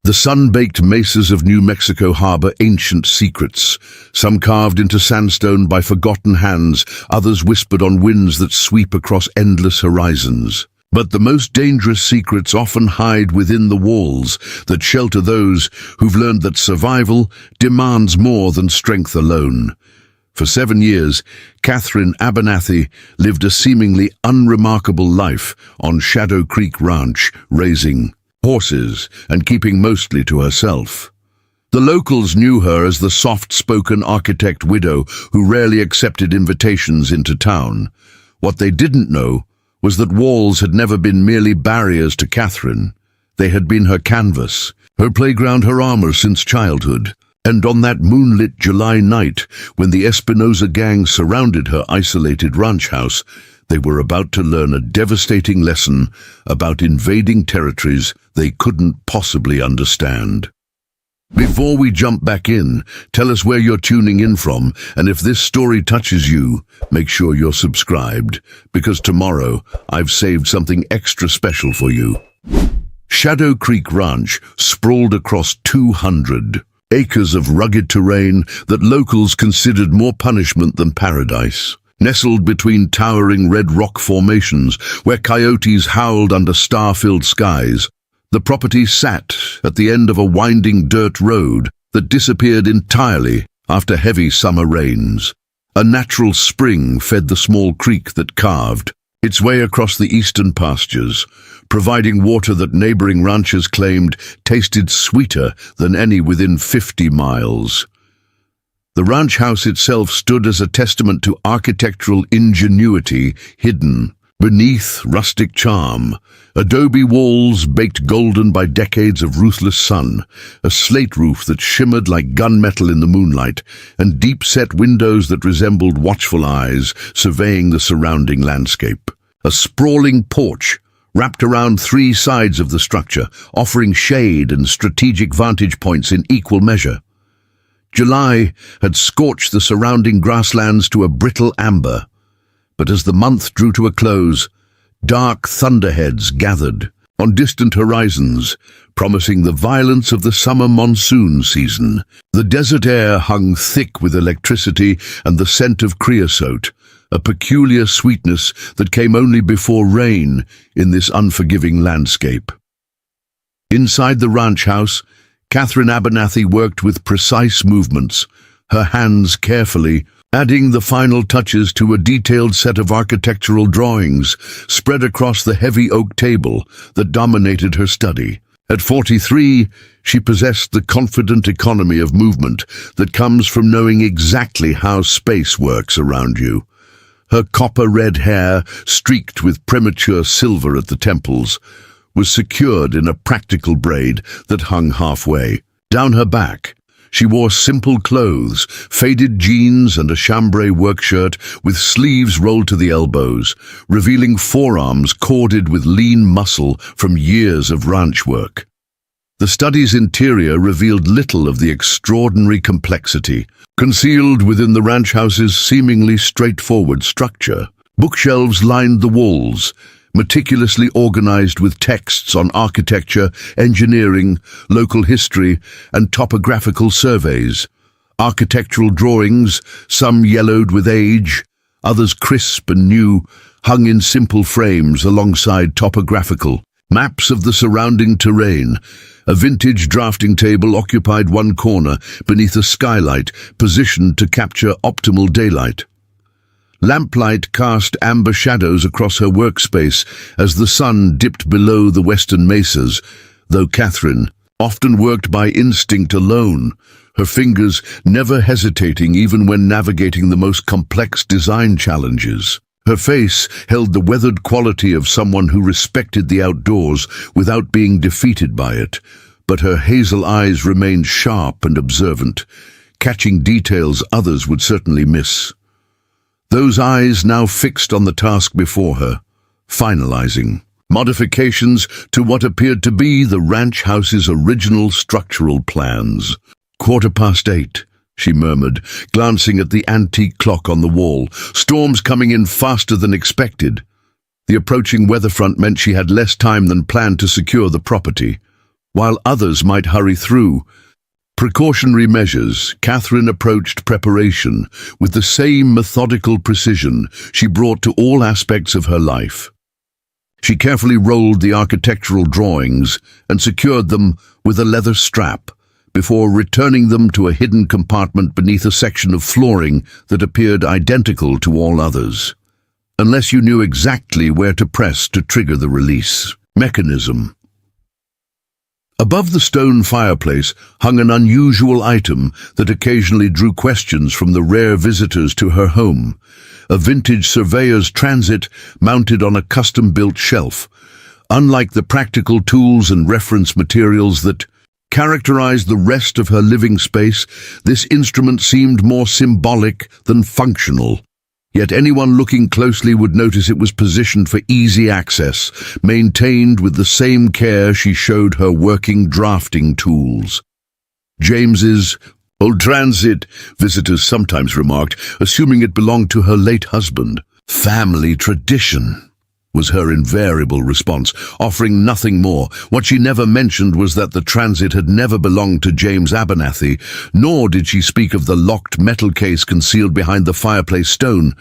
The sun-baked mesas of New Mexico harbor ancient secrets, some carved into sandstone by forgotten hands, others whispered on winds that sweep across endless horizons. But the most dangerous secrets often hide within the walls that shelter those who've learned that survival demands more than strength alone. For 7 years, Catherine Abernathy lived a seemingly unremarkable life on Shadow Creek Ranch, raising horses and keeping mostly to herself. The locals knew her as the soft-spoken architect widow who rarely accepted invitations into town. What they didn't know was that walls had never been merely barriers to Catherine. They had been her canvas, her playground, her armor since childhood. And on that moonlit July night, when the Espinosa gang surrounded her isolated ranch house, they were about to learn a devastating lesson about invading territories they couldn't possibly understand. Before we jump back in, tell us where you're tuning in from, and if this story touches you, make sure you're subscribed, because tomorrow I've saved something extra special for you. Shadow Creek Ranch sprawled across 200 acres of rugged terrain that locals considered more punishment than paradise. Nestled between towering red rock formations where coyotes howled under star-filled skies, the property sat at the end of a winding dirt road that disappeared entirely after heavy summer rains. A natural spring fed the small creek that carved its way across the eastern pastures, providing water that neighboring ranchers claimed tasted sweeter than any within 50 miles. The ranch house itself stood as a testament to architectural ingenuity hidden beneath rustic charm. Adobe walls baked golden by decades of ruthless sun, a slate roof that shimmered like gunmetal in the moonlight, and deep-set windows that resembled watchful eyes surveying the surrounding landscape. A sprawling porch wrapped around 3 sides of the structure, offering shade and strategic vantage points in equal measure. July had scorched the surrounding grasslands to a brittle amber, but as the month drew to a close, dark thunderheads gathered on distant horizons, promising the violence of the summer monsoon season. The desert air hung thick with electricity and the scent of creosote, a peculiar sweetness that came only before rain in this unforgiving landscape. Inside the ranch house, Catherine Abernathy worked with precise movements, her hands carefully adding the final touches to a detailed set of architectural drawings spread across the heavy oak table that dominated her study. At 43, she possessed the confident economy of movement that comes from knowing exactly how space works around you. Her copper-red hair, streaked with premature silver at the temples, was secured in a practical braid that hung halfway. Down her back, she wore simple clothes, faded jeans and a chambray work shirt with sleeves rolled to the elbows, revealing forearms corded with lean muscle from years of ranch work. The study's interior revealed little of the extraordinary complexity concealed within the ranch house's seemingly straightforward structure. Bookshelves lined the walls, meticulously organized with texts on architecture, engineering, local history, and topographical surveys. Architectural drawings, some yellowed with age, others crisp and new, hung in simple frames alongside topographical maps of the surrounding terrain. A vintage drafting table occupied one corner beneath a skylight positioned to capture optimal daylight. Lamplight cast amber shadows across her workspace as the sun dipped below the western mesas, though Catherine often worked by instinct alone, her fingers never hesitating even when navigating the most complex design challenges. Her face held the weathered quality of someone who respected the outdoors without being defeated by it, but her hazel eyes remained sharp and observant, catching details others would certainly miss. Those eyes now fixed on the task before her, finalizing modifications to what appeared to be the ranch house's original structural plans. 8:15, she murmured, glancing at the antique clock on the wall, storms coming in faster than expected. The approaching weather front meant she had less time than planned to secure the property. while others might hurry through. Precautionary measures, Catherine approached preparation with the same methodical precision she brought to all aspects of her life. She carefully rolled the architectural drawings and secured them with a leather strap before returning them to a hidden compartment beneath a section of flooring that appeared identical to all others, unless you knew exactly where to press to trigger the release mechanism. Above the stone fireplace hung an unusual item that occasionally drew questions from the rare visitors to her home, a vintage surveyor's transit mounted on a custom-built shelf. Unlike the practical tools and reference materials that characterized the rest of her living space, this instrument seemed more symbolic than functional. Yet anyone looking closely would notice it was positioned for easy access, maintained with the same care she showed her working drafting tools. James's old transit, visitors sometimes remarked, assuming it belonged to her late husband. Family tradition, was her invariable response, offering nothing more. What she never mentioned was that the transit had never belonged to James Abernathy, nor did she speak of the locked metal case concealed behind the fireplace stone,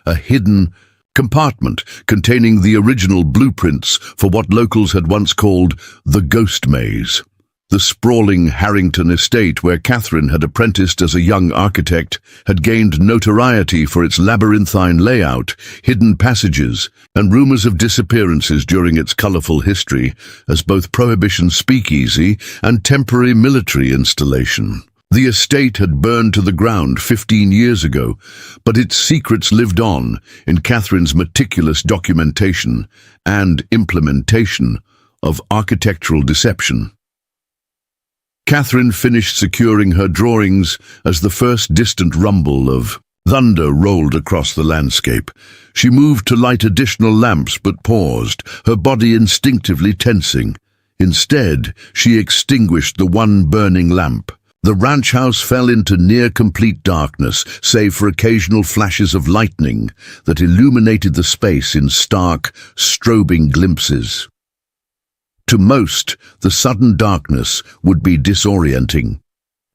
a hidden compartment containing the original blueprints for what locals had once called the Ghost Maze. The sprawling Harrington estate, where Catherine had apprenticed as a young architect, had gained notoriety for its labyrinthine layout, hidden passages, and rumors of disappearances during its colorful history as both Prohibition speakeasy and temporary military installation. The estate had burned to the ground 15 years ago, but its secrets lived on in Catherine's meticulous documentation and implementation of architectural deception. Catherine finished securing her drawings as the first distant rumble of thunder rolled across the landscape. She moved to light additional lamps but paused, her body instinctively tensing. Instead, she extinguished the one burning lamp. The ranch house fell into near-complete darkness, save for occasional flashes of lightning that illuminated the space in stark, strobing glimpses. To most, the sudden darkness would be disorienting.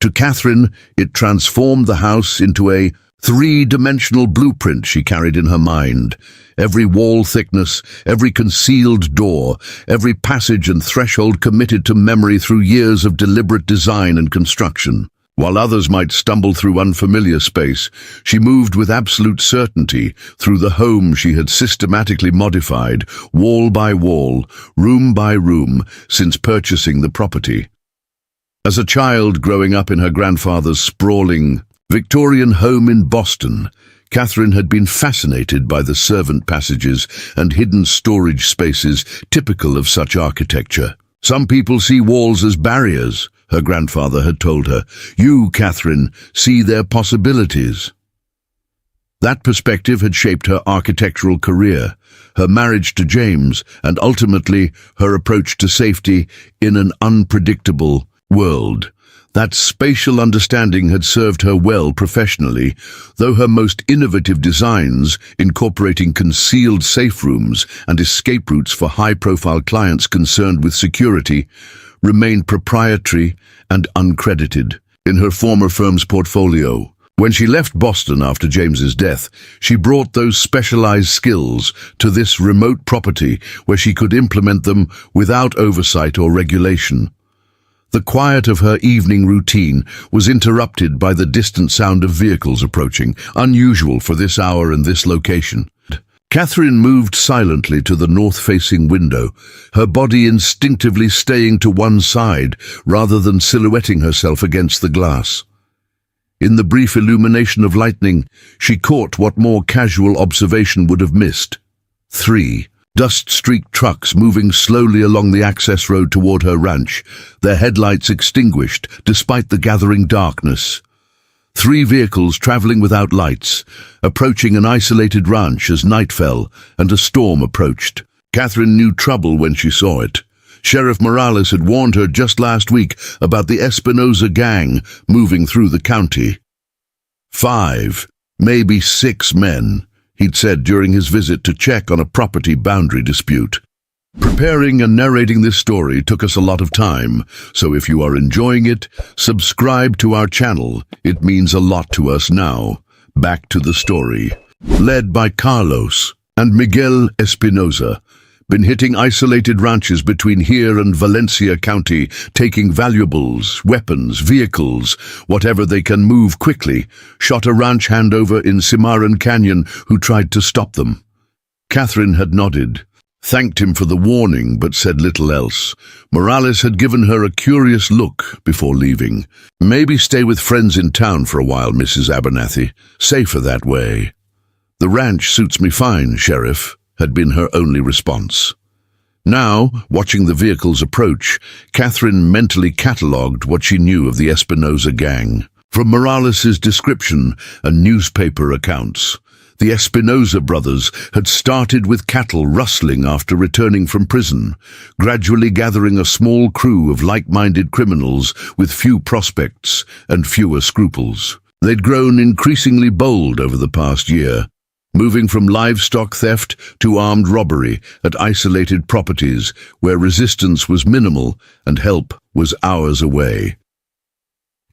To Catherine, it transformed the house into a three-dimensional blueprint she carried in her mind. Every wall thickness, every concealed door, every passage and threshold committed to memory through years of deliberate design and construction. While others might stumble through unfamiliar space, she moved with absolute certainty through the home she had systematically modified, wall by wall, room by room, since purchasing the property. As a child growing up in her grandfather's sprawling Victorian home in Boston, Catherine had been fascinated by the servant passages and hidden storage spaces typical of such architecture. Some people see walls as barriers, her grandfather had told her. You, Catherine, see their possibilities. That perspective had shaped her architectural career, her marriage to James, and ultimately her approach to safety in an unpredictable world. That spatial understanding had served her well professionally, though her most innovative designs, incorporating concealed safe rooms and escape routes for high-profile clients concerned with security, remained proprietary and uncredited in her former firm's portfolio. When she left Boston after James's death, she brought those specialized skills to this remote property where she could implement them without oversight or regulation. The quiet of her evening routine was interrupted by the distant sound of vehicles approaching, unusual for this hour and this location. Catherine moved silently to the north-facing window, her body instinctively staying to one side rather than silhouetting herself against the glass. In the brief illumination of lightning, she caught what more casual observation would have missed. 3 dust-streaked trucks moving slowly along the access road toward her ranch, their headlights extinguished despite the gathering darkness. 3 vehicles traveling without lights, approaching an isolated ranch as night fell and a storm approached. Catherine knew trouble when she saw it. Sheriff Morales had warned her just last week about the Espinosa gang moving through the county. 5, maybe 6 men, he'd said during his visit to check on a property boundary dispute. Preparing and narrating this story took us a lot of time, so if you are enjoying it, subscribe to our channel. It means a lot to us now. Back to the story. Led by Carlos and Miguel Espinosa, been hitting isolated ranches between here and Valencia County, taking valuables, weapons, vehicles, whatever they can move quickly, shot a ranch hand over in Cimarron Canyon who tried to stop them. Catherine had nodded, thanked him for the warning, but said little else. Morales had given her a curious look before leaving. Maybe stay with friends in town for a while, Mrs. Abernathy. Safer that way. The ranch suits me fine, Sheriff, had been her only response. Now, watching the vehicles approach, Catherine mentally catalogued what she knew of the Espinosa gang. From Morales's description and newspaper accounts, the Espinosa brothers had started with cattle rustling after returning from prison, gradually gathering a small crew of like-minded criminals with few prospects and fewer scruples. They'd grown increasingly bold over the past year, moving from livestock theft to armed robbery at isolated properties where resistance was minimal and help was hours away.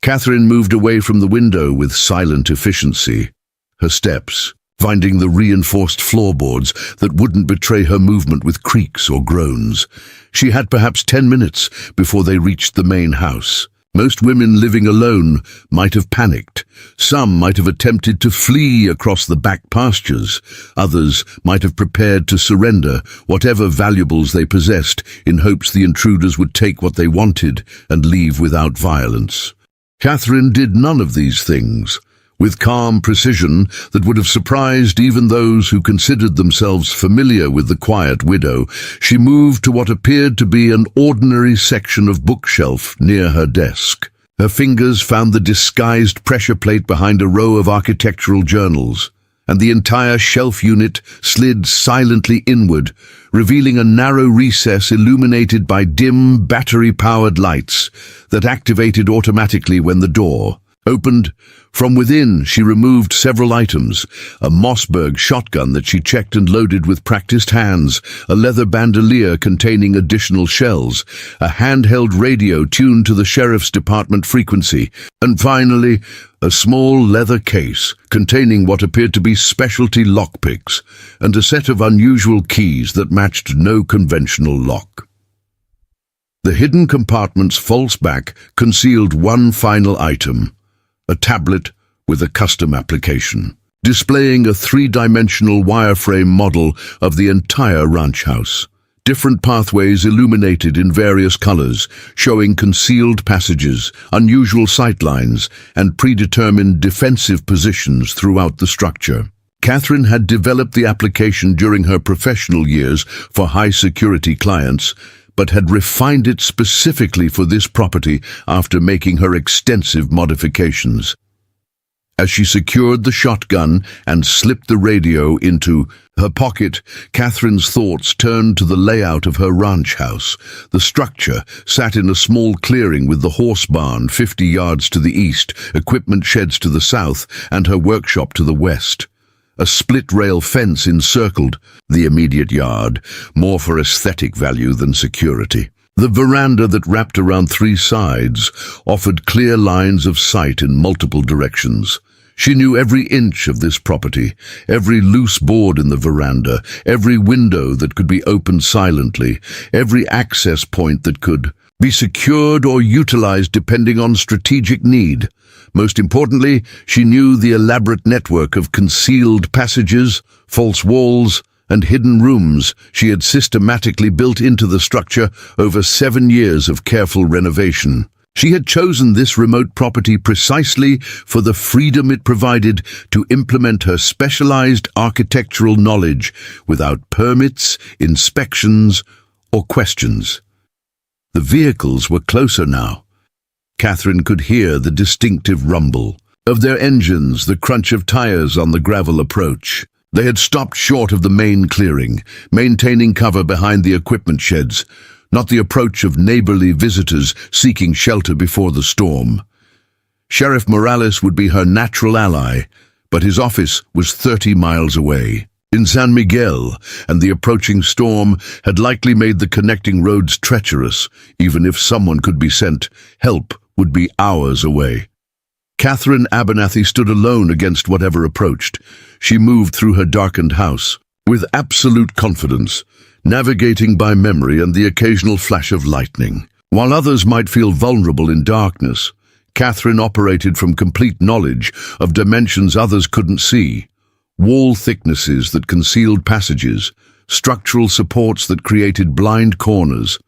Catherine moved away from the window with silent efficiency, her steps finding the reinforced floorboards that wouldn't betray her movement with creaks or groans. She had perhaps 10 minutes before they reached the main house. Most women living alone might have panicked. Some might have attempted to flee across the back pastures. Others might have prepared to surrender whatever valuables they possessed in hopes the intruders would take what they wanted and leave without violence. Catherine did none of these things. With calm precision that would have surprised even those who considered themselves familiar with the quiet widow, she moved to what appeared to be an ordinary section of bookshelf near her desk. Her fingers found the disguised pressure plate behind a row of architectural journals, and the entire shelf unit slid silently inward, revealing a narrow recess illuminated by dim, battery-powered lights that activated automatically when the door opened. From within, she removed several items: a Mossberg shotgun that she checked and loaded with practiced hands, a leather bandolier containing additional shells, a handheld radio tuned to the sheriff's department frequency, and finally, a small leather case containing what appeared to be specialty lockpicks and a set of unusual keys that matched no conventional lock. The hidden compartment's false back concealed one final item: a tablet with a custom application, displaying a three-dimensional wireframe model of the entire ranch house. Different pathways illuminated in various colors, showing concealed passages, unusual sightlines, and predetermined defensive positions throughout the structure. Catherine had developed the application during her professional years for high-security clients, but had refined it specifically for this property after making her extensive modifications. As she secured the shotgun and slipped the radio into her pocket, Catherine's thoughts turned to the layout of her ranch house. The structure sat in a small clearing with the horse barn 50 yards to the east, equipment sheds to the south, and her workshop to the west. A split-rail fence encircled the immediate yard, more for aesthetic value than security. The veranda that wrapped around 3 sides offered clear lines of sight in multiple directions. She knew every inch of this property, every loose board in the veranda, every window that could be opened silently, every access point that could be secured or utilized depending on strategic need. Most importantly, she knew the elaborate network of concealed passages, false walls, and hidden rooms she had systematically built into the structure over 7 years of careful renovation. She had chosen this remote property precisely for the freedom it provided to implement her specialized architectural knowledge without permits, inspections, or questions. The vehicles were closer now. Catherine could hear the distinctive rumble of their engines, the crunch of tires on the gravel approach. They had stopped short of the main clearing, maintaining cover behind the equipment sheds, not the approach of neighborly visitors seeking shelter before the storm. Sheriff Morales would be her natural ally, but his office was 30 miles away. in San Miguel, and the approaching storm had likely made the connecting roads treacherous. Even if someone could be sent, help would be hours away. Catherine Abernathy stood alone against whatever approached. She moved through her darkened house with absolute confidence, navigating by memory and the occasional flash of lightning. While others might feel vulnerable in darkness, Catherine operated from complete knowledge of dimensions others couldn't see. Wall thicknesses that concealed passages, structural supports that created blind corners,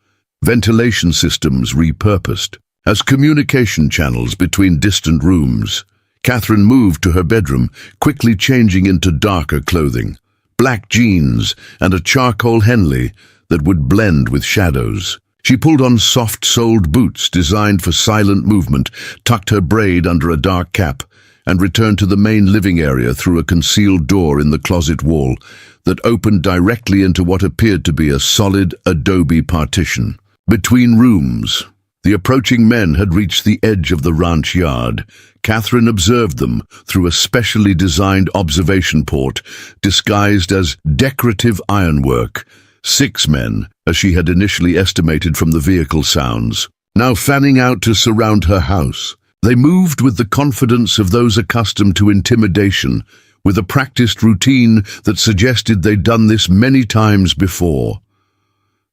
ventilation systems repurposed as communication channels between distant rooms. Catherine moved to her bedroom, quickly changing into darker clothing, black jeans and a charcoal Henley that would blend with shadows. She pulled on soft-soled boots designed for silent movement, tucked her braid under a dark cap, and returned to the main living area through a concealed door in the closet wall that opened directly into what appeared to be a solid adobe partition. Between rooms, the approaching men had reached the edge of the ranch yard. Catherine observed them through a specially designed observation port disguised as decorative ironwork. 6 men, as she had initially estimated from the vehicle sounds, now fanning out to surround her house. They moved with the confidence of those accustomed to intimidation, with a practiced routine that suggested they'd done this many times before.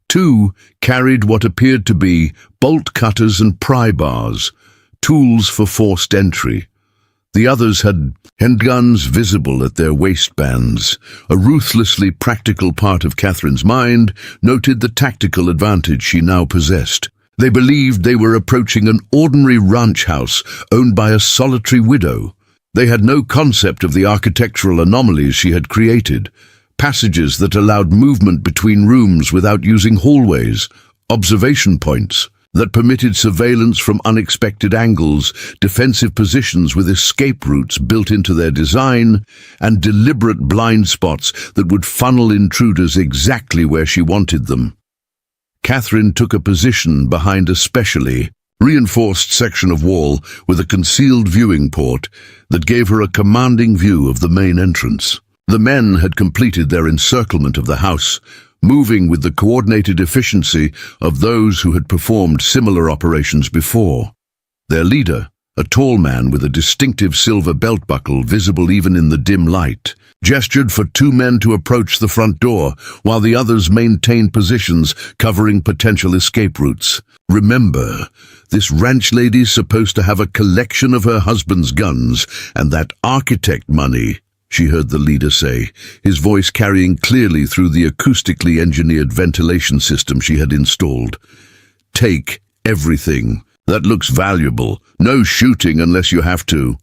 2 carried what appeared to be bolt cutters and pry bars, tools for forced entry. The others had handguns visible at their waistbands. A ruthlessly practical part of Catherine's mind noted the tactical advantage she now possessed. They believed they were approaching an ordinary ranch house owned by a solitary widow. They had no concept of the architectural anomalies she had created. Passages that allowed movement between rooms without using hallways, observation points that permitted surveillance from unexpected angles, defensive positions with escape routes built into their design, and deliberate blind spots that would funnel intruders exactly where she wanted them. Catherine took a position behind a specially reinforced section of wall with a concealed viewing port that gave her a commanding view of the main entrance. The men had completed their encirclement of the house, moving with the coordinated efficiency of those who had performed similar operations before. Their leader, a tall man with a distinctive silver belt buckle visible even in the dim light, gestured for 2 men to approach the front door, while the others maintained positions covering potential escape routes. Remember, this ranch lady's supposed to have a collection of her husband's guns, and that architect money, she heard the leader say, his voice carrying clearly through the acoustically engineered ventilation system she had installed. Take everything. That looks valuable. No shooting unless you have to.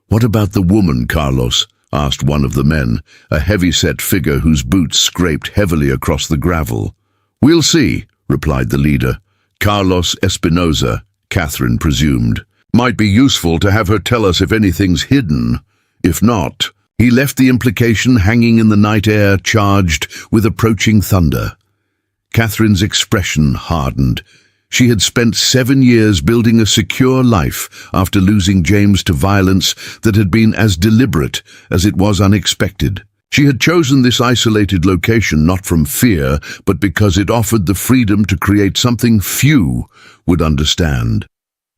What about the woman, Carlos? Asked one of the men, a heavy-set figure whose boots scraped heavily across the gravel. We'll see, replied the leader. Carlos Espinoza, Catherine presumed. Might be useful to have her tell us if anything's hidden. If not, he left the implication hanging in the night air, charged with approaching thunder. Catherine's expression hardened. She had spent 7 years building a secure life after losing James to violence that had been as deliberate as it was unexpected. She had chosen this isolated location not from fear, but because it offered the freedom to create something few would understand.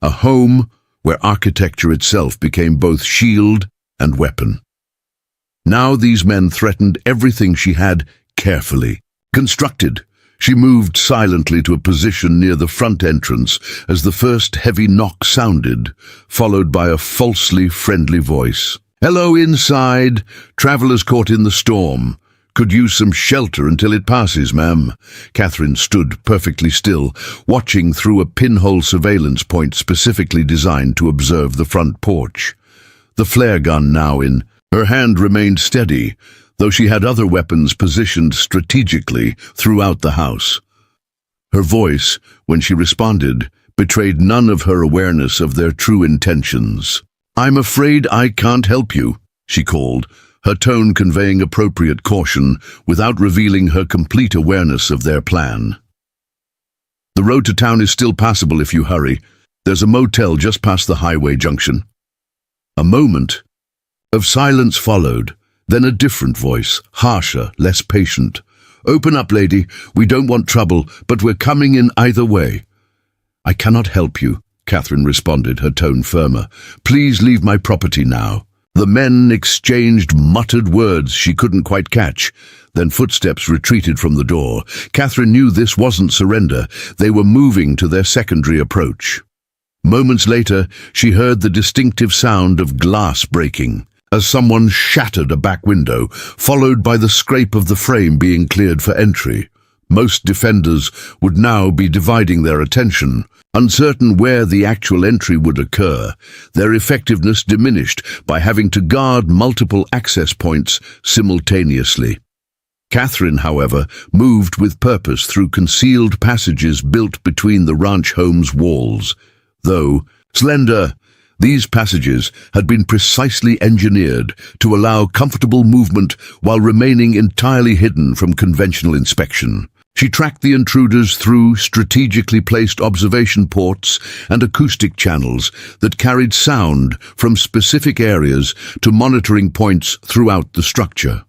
A home where architecture itself became both shield and weapon. Now these men threatened everything she had carefully constructed. She moved silently to a position near the front entrance as the first heavy knock sounded, followed by a falsely friendly voice. Hello inside. Travelers caught in the storm. Could use some shelter until it passes, ma'am. Catherine stood perfectly still, watching through a pinhole surveillance point specifically designed to observe the front porch. The flare gun now in her hand remained steady, though she had other weapons positioned strategically throughout the house. Her voice, when she responded, betrayed none of her awareness of their true intentions. I'm afraid I can't help you, she called, her tone conveying appropriate caution without revealing her complete awareness of their plan. The road to town is still passable if you hurry. There's a motel just past the highway junction. A moment of silence followed, Then a different voice, harsher, less patient. "Open up, lady. We don't want trouble, but we're coming in either way." "I cannot help you," Catherine responded, her tone firmer. "Please leave my property now." The men exchanged muttered words she couldn't quite catch. Then footsteps retreated from the door. Catherine knew this wasn't surrender. They were moving to their secondary approach. Moments later, she heard the distinctive sound of glass breaking, as someone shattered a back window, followed by the scrape of the frame being cleared for entry. Most defenders would now be dividing their attention. Uncertain where the actual entry would occur, their effectiveness diminished by having to guard multiple access points simultaneously. Catherine, however, moved with purpose through concealed passages built between the ranch home's walls. Though slender, these passages had been precisely engineered to allow comfortable movement while remaining entirely hidden from conventional inspection. She tracked the intruders through strategically placed observation ports and acoustic channels that carried sound from specific areas to monitoring points throughout the structure.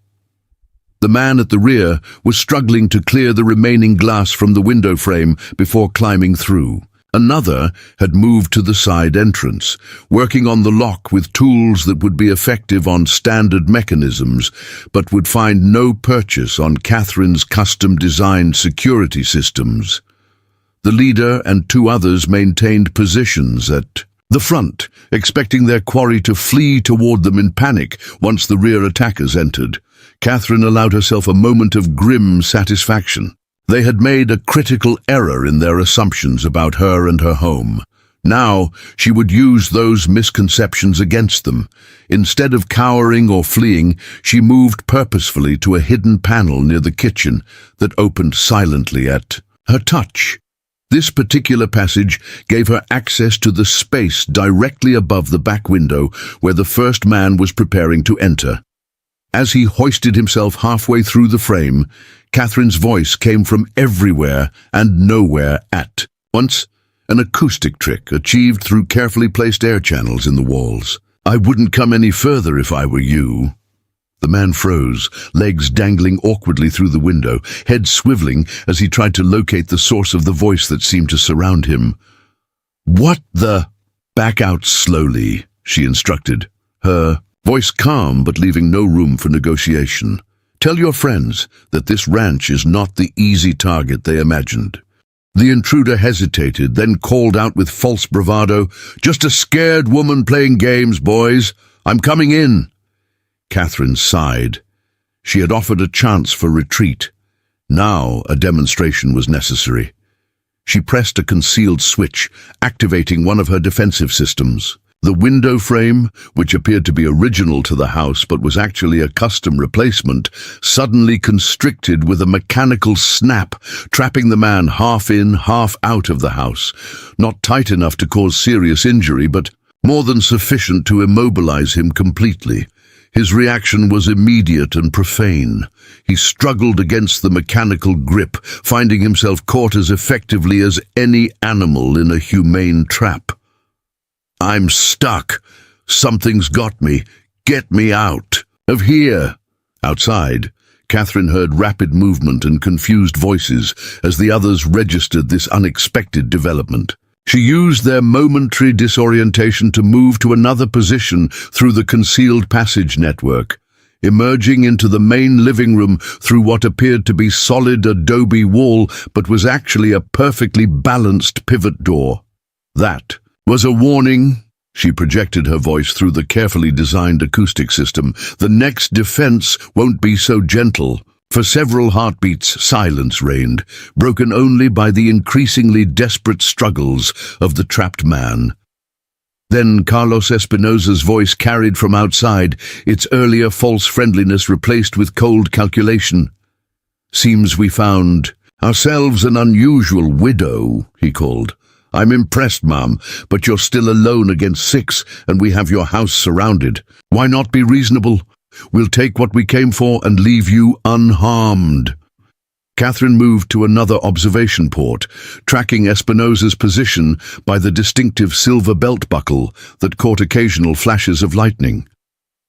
The man at the rear was struggling to clear the remaining glass from the window frame before climbing through. Another had moved to the side entrance, working on the lock with tools that would be effective on standard mechanisms, but would find no purchase on Catherine's custom-designed security systems. The leader and two others maintained positions at the front, expecting their quarry to flee toward them in panic once the rear attackers entered. Catherine allowed herself a moment of grim satisfaction. They had made a critical error in their assumptions about her and her home. Now she would use those misconceptions against them. Instead of cowering or fleeing, she moved purposefully to a hidden panel near the kitchen that opened silently at her touch. This particular passage gave her access to the space directly above the back window where the first man was preparing to enter. As he hoisted himself halfway through the frame, Catherine's voice came from everywhere and nowhere at once, an acoustic trick achieved through carefully placed air channels in the walls. "I wouldn't come any further if I were you." The man froze, legs dangling awkwardly through the window, head swiveling as he tried to locate the source of the voice that seemed to surround him. "What the—" "Back out slowly," she instructed, her voice calm but leaving no room for negotiation. "Tell your friends that this ranch is not the easy target they imagined." The intruder hesitated, then called out with false bravado, "Just a scared woman playing games, boys. I'm coming in." Catherine sighed. She had offered a chance for retreat. Now a demonstration was necessary. She pressed a concealed switch, activating one of her defensive systems. The window frame, which appeared to be original to the house but was actually a custom replacement, suddenly constricted with a mechanical snap, trapping the man half in, half out of the house. Not tight enough to cause serious injury, but more than sufficient to immobilize him completely. His reaction was immediate and profane. He struggled against the mechanical grip, finding himself caught as effectively as any animal in a humane trap. "I'm stuck. Something's got me. Get me out of here." Outside, Catherine heard rapid movement and confused voices as the others registered this unexpected development. She used their momentary disorientation to move to another position through the concealed passage network, emerging into the main living room through what appeared to be solid adobe wall but was actually a perfectly balanced pivot door. That was a warning. She projected her voice through the carefully designed acoustic system. "The next defense won't be so gentle." For several heartbeats, silence reigned, broken only by the increasingly desperate struggles of the trapped man. Then Carlos Espinosa's voice carried from outside, its earlier false friendliness replaced with cold calculation. "Seems we found ourselves an unusual widow," he called. "I'm impressed, Ma'am, but you're still alone against 6, and we have your house surrounded. Why not be reasonable? We'll take what we came for and leave you unharmed." Catherine moved to another observation port, tracking Espinosa's position by the distinctive silver belt buckle that caught occasional flashes of lightning.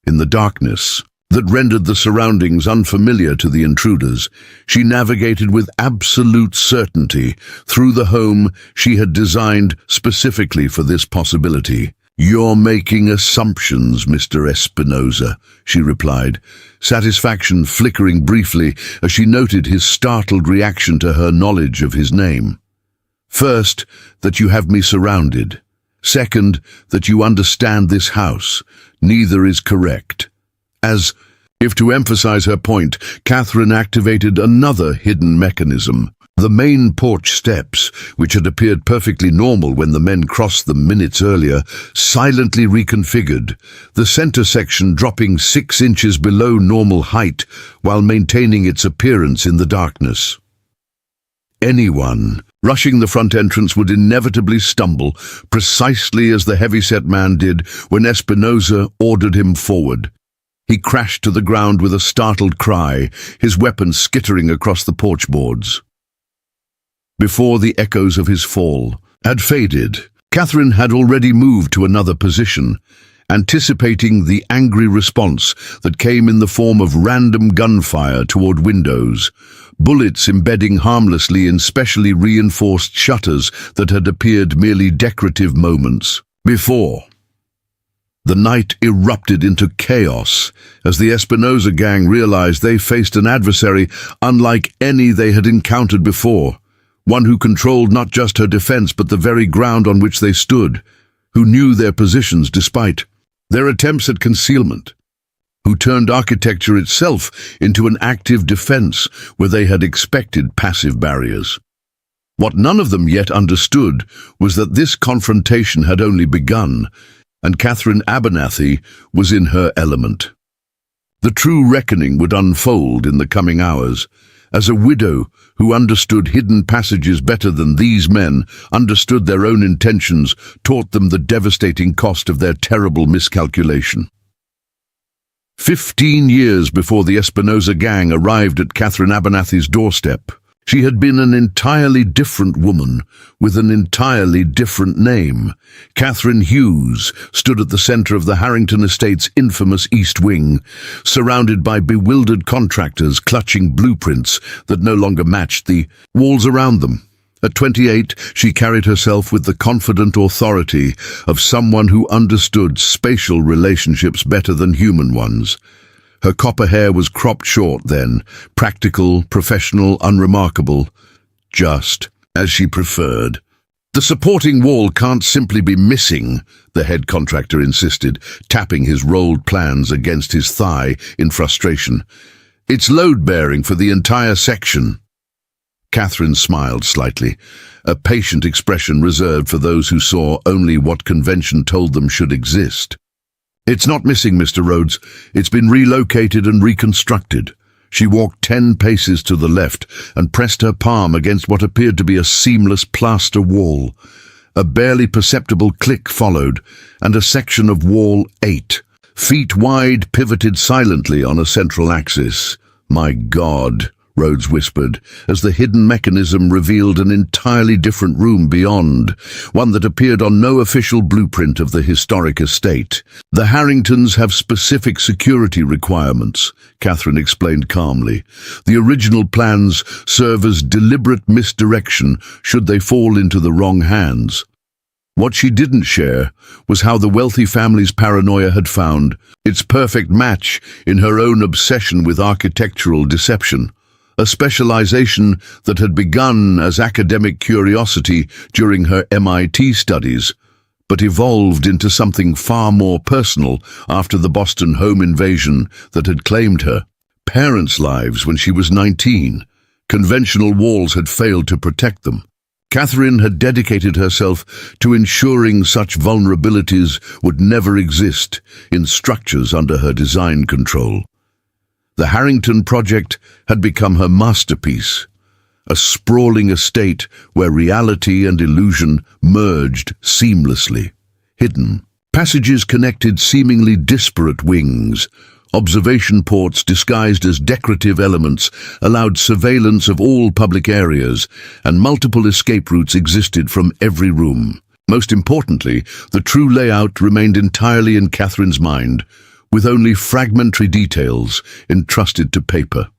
In the darkness, that rendered the surroundings unfamiliar to the intruders, she navigated with absolute certainty through the home she had designed specifically for this possibility. "You're making assumptions, Mr. Espinosa," she replied, satisfaction flickering briefly as she noted his startled reaction to her knowledge of his name. "First, that you have me surrounded. Second, that you understand this house. Neither is correct." As if to emphasize her point, Catherine activated another hidden mechanism. The main porch steps, which had appeared perfectly normal when the men crossed them minutes earlier, silently reconfigured, the center section dropping 6 inches below normal height while maintaining its appearance in the darkness. Anyone rushing the front entrance would inevitably stumble, precisely as the heavyset man did when Espinosa ordered him forward. He crashed to the ground with a startled cry, his weapon skittering across the porch boards. Before the echoes of his fall had faded, Catherine had already moved to another position, anticipating the angry response that came in the form of random gunfire toward windows, bullets embedding harmlessly in specially reinforced shutters that had appeared merely decorative moments before. The night erupted into chaos as the Espinosa gang realized they faced an adversary unlike any they had encountered before, one who controlled not just her defense but the very ground on which they stood, who knew their positions despite their attempts at concealment, who turned architecture itself into an active defense where they had expected passive barriers. What none of them yet understood was that this confrontation had only begun, and Catherine Abernathy was in her element. The true reckoning would unfold in the coming hours, as a widow who understood hidden passages better than these men understood their own intentions taught them the devastating cost of their terrible miscalculation. 15 years before the Espinosa gang arrived at Catherine Abernathy's doorstep, she had been an entirely different woman with an entirely different name. Catherine Hughes stood at the center of the Harrington Estate's infamous East Wing, surrounded by bewildered contractors clutching blueprints that no longer matched the walls around them. At 28, she carried herself with the confident authority of someone who understood spatial relationships better than human ones. Her copper hair was cropped short then, practical, professional, unremarkable, just as she preferred. "The supporting wall can't simply be missing," the head contractor insisted, tapping his rolled plans against his thigh in frustration. "It's load-bearing for the entire section." Catherine smiled slightly, a patient expression reserved for those who saw only what convention told them should exist. "It's not missing, Mr. Rhodes. It's been relocated and reconstructed." She walked 10 paces to the left and pressed her palm against what appeared to be a seamless plaster wall. A barely perceptible click followed, and a section of wall 8, feet wide, pivoted silently on a central axis. "My God," Rhodes whispered, as the hidden mechanism revealed an entirely different room beyond, one that appeared on no official blueprint of the historic estate. "The Harringtons have specific security requirements," Catherine explained calmly. "The original plans serve as deliberate misdirection should they fall into the wrong hands." What she didn't share was how the wealthy family's paranoia had found its perfect match in her own obsession with architectural deception. A specialization that had begun as academic curiosity during her MIT studies, but evolved into something far more personal after the Boston home invasion that had claimed her parents' lives when she was 19. Conventional walls had failed to protect them. Catherine had dedicated herself to ensuring such vulnerabilities would never exist in structures under her design control. The Harrington project had become her masterpiece, a sprawling estate where reality and illusion merged seamlessly. Hidden passages connected seemingly disparate wings. Observation ports disguised as decorative elements allowed surveillance of all public areas, and multiple escape routes existed from every room. Most importantly, the true layout remained entirely in Catherine's mind, with only fragmentary details entrusted to paper.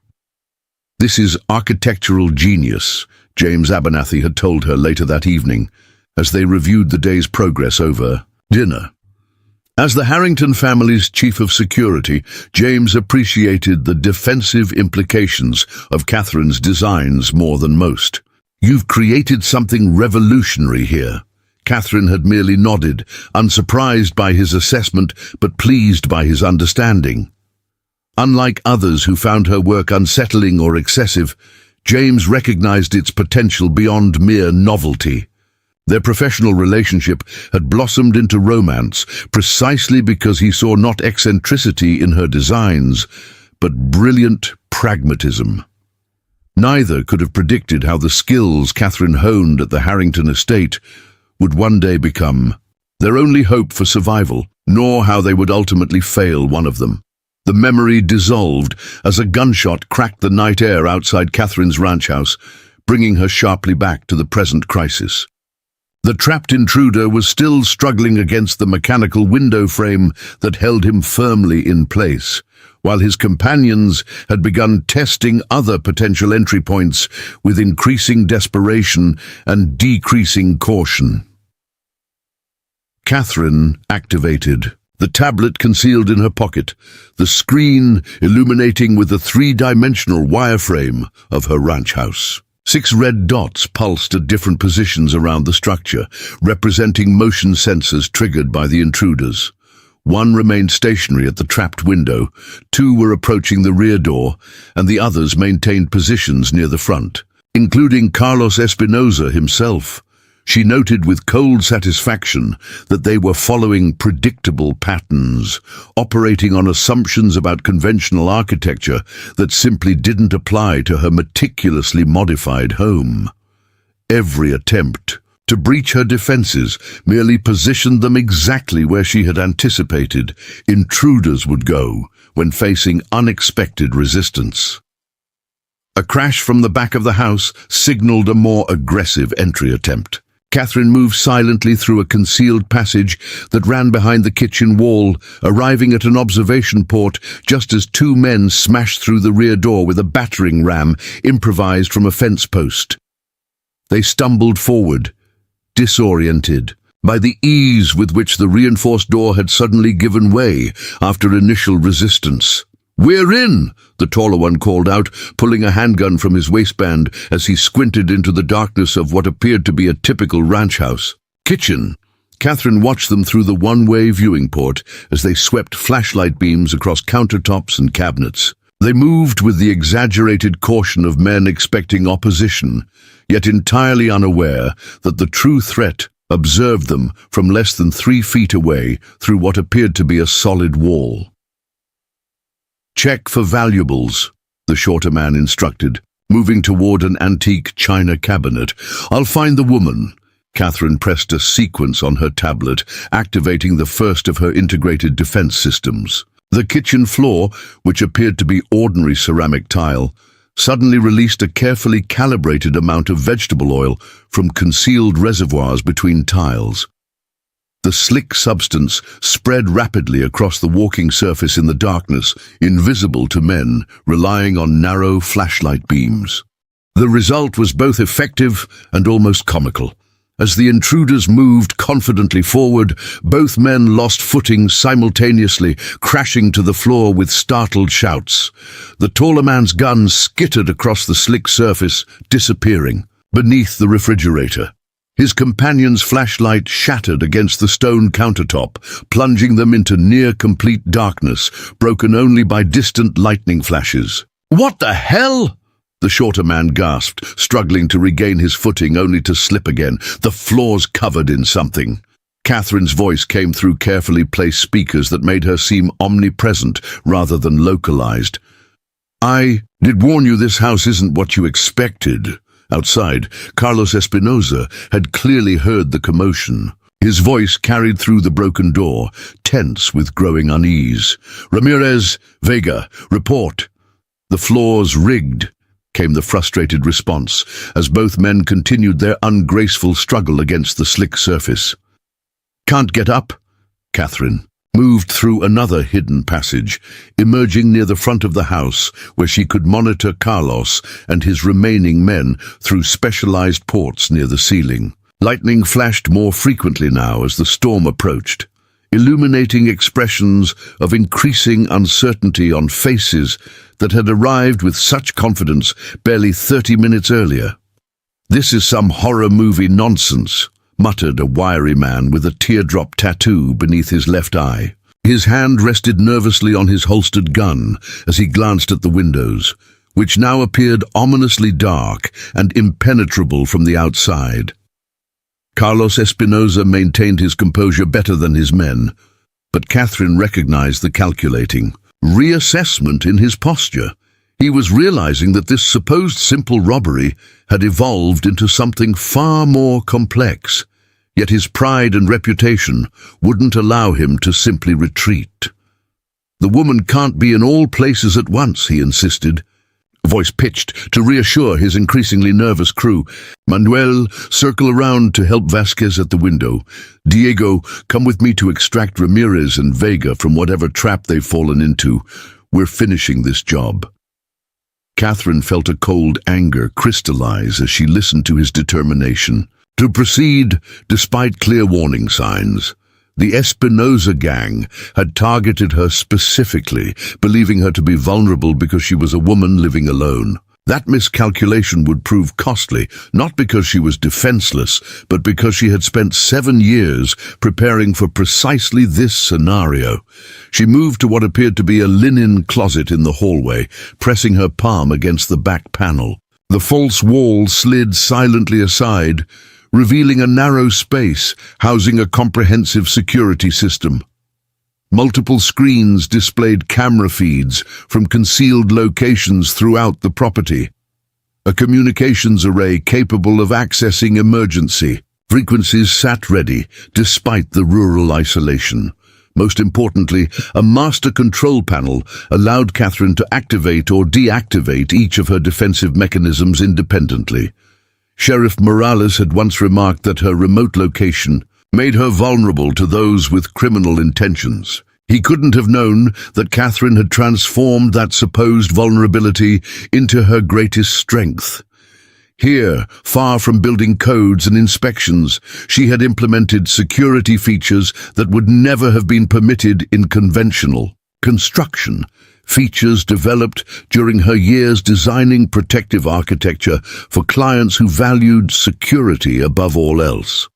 "This is architectural genius," James Abernathy had told her later that evening, as they reviewed the day's progress over dinner. As the Harrington family's chief of security, James appreciated the defensive implications of Catherine's designs more than most. "You've created something revolutionary here." Catherine had merely nodded, unsurprised by his assessment but pleased by his understanding. Unlike others who found her work unsettling or excessive, James recognized its potential beyond mere novelty. Their professional relationship had blossomed into romance precisely because he saw not eccentricity in her designs, but brilliant pragmatism. Neither could have predicted how the skills Catherine honed at the Harrington estate would one day become their only hope for survival, nor how they would ultimately fail one of them. The memory dissolved as a gunshot cracked the night air outside Catherine's ranch house, bringing her sharply back to the present crisis. The trapped intruder was still struggling against the mechanical window frame that held him firmly in place, while his companions had begun testing other potential entry points with increasing desperation and decreasing caution. Catherine activated, the tablet concealed in her pocket, the screen illuminating with the three-dimensional wireframe of her ranch house. 6 red dots pulsed at different positions around the structure, representing motion sensors triggered by the intruders. 1 remained stationary at the trapped window, 2 were approaching the rear door, and the others maintained positions near the front, including Carlos Espinosa himself. She noted with cold satisfaction that they were following predictable patterns, operating on assumptions about conventional architecture that simply didn't apply to her meticulously modified home. Every attempt to breach her defenses merely positioned them exactly where she had anticipated intruders would go when facing unexpected resistance. A crash from the back of the house signaled a more aggressive entry attempt. Catherine moved silently through a concealed passage that ran behind the kitchen wall, arriving at an observation port just as 2 men smashed through the rear door with a battering ram improvised from a fence post. They stumbled forward, disoriented by the ease with which the reinforced door had suddenly given way after initial resistance. "We're in!" the taller one called out, pulling a handgun from his waistband as he squinted into the darkness of what appeared to be a typical ranch house. "Kitchen." Catherine watched them through the one-way viewing port as they swept flashlight beams across countertops and cabinets. They moved with the exaggerated caution of men expecting opposition, yet entirely unaware that the true threat observed them from less than 3 feet away through what appeared to be a solid wall. "Check for valuables," the shorter man instructed, moving toward an antique china cabinet. "I'll find the woman." Catherine pressed a sequence on her tablet, activating the first of her integrated defense systems. The kitchen floor, which appeared to be ordinary ceramic tile, suddenly released a carefully calibrated amount of vegetable oil from concealed reservoirs between tiles. The slick substance spread rapidly across the walking surface in the darkness, invisible to men relying on narrow flashlight beams. The result was both effective and almost comical. As the intruders moved confidently forward, both men lost footing simultaneously, crashing to the floor with startled shouts. The taller man's gun skittered across the slick surface, disappearing beneath the refrigerator. His companion's flashlight shattered against the stone countertop, plunging them into near-complete darkness, broken only by distant lightning flashes. "What the hell?" the shorter man gasped, struggling to regain his footing only to slip again. "The floor's covered in something." Catherine's voice came through carefully placed speakers that made her seem omnipresent rather than localized. "I did warn you this house isn't what you expected." Outside, Carlos Espinosa had clearly heard the commotion. His voice carried through the broken door, tense with growing unease. "Ramirez, Vega, report." "The floor's rigged," came the frustrated response, as both men continued their ungraceful struggle against the slick surface. "Can't get up?" Catherine moved through another hidden passage, emerging near the front of the house where she could monitor Carlos and his remaining men through specialized ports near the ceiling. Lightning flashed more frequently now as the storm approached, illuminating expressions of increasing uncertainty on faces that had arrived with such confidence barely 30 minutes earlier. "This is some horror movie nonsense," muttered a wiry man with a teardrop tattoo beneath his left eye. His hand rested nervously on his holstered gun as he glanced at the windows, which now appeared ominously dark and impenetrable from the outside. Carlos Espinosa maintained his composure better than his men, but Catherine recognized the calculating reassessment in his posture. He was realizing that this supposed simple robbery had evolved into something far more complex, yet his pride and reputation wouldn't allow him to simply retreat. "The woman can't be in all places at once," he insisted, voice pitched to reassure his increasingly nervous crew. "Manuel, circle around to help Vasquez at the window. Diego, come with me to extract Ramirez and Vega from whatever trap they've fallen into. We're finishing this job." Catherine felt a cold anger crystallize as she listened to his determination to proceed despite clear warning signs. The Espinosa gang had targeted her specifically, believing her to be vulnerable because she was a woman living alone. That miscalculation would prove costly, not because she was defenseless, but because she had spent 7 years preparing for precisely this scenario. She moved to what appeared to be a linen closet in the hallway, pressing her palm against the back panel. The false wall slid silently aside, revealing a narrow space housing a comprehensive security system. Multiple screens displayed camera feeds from concealed locations throughout the property. A communications array capable of accessing emergency frequencies sat ready despite the rural isolation. Most importantly, a master control panel allowed Catherine to activate or deactivate each of her defensive mechanisms independently. Sheriff Morales had once remarked that her remote location made her vulnerable to those with criminal intentions. He couldn't have known that Catherine had transformed that supposed vulnerability into her greatest strength. Here, far from building codes and inspections, she had implemented security features that would never have been permitted in conventional construction. Features developed during her years designing protective architecture for clients who valued security above all else.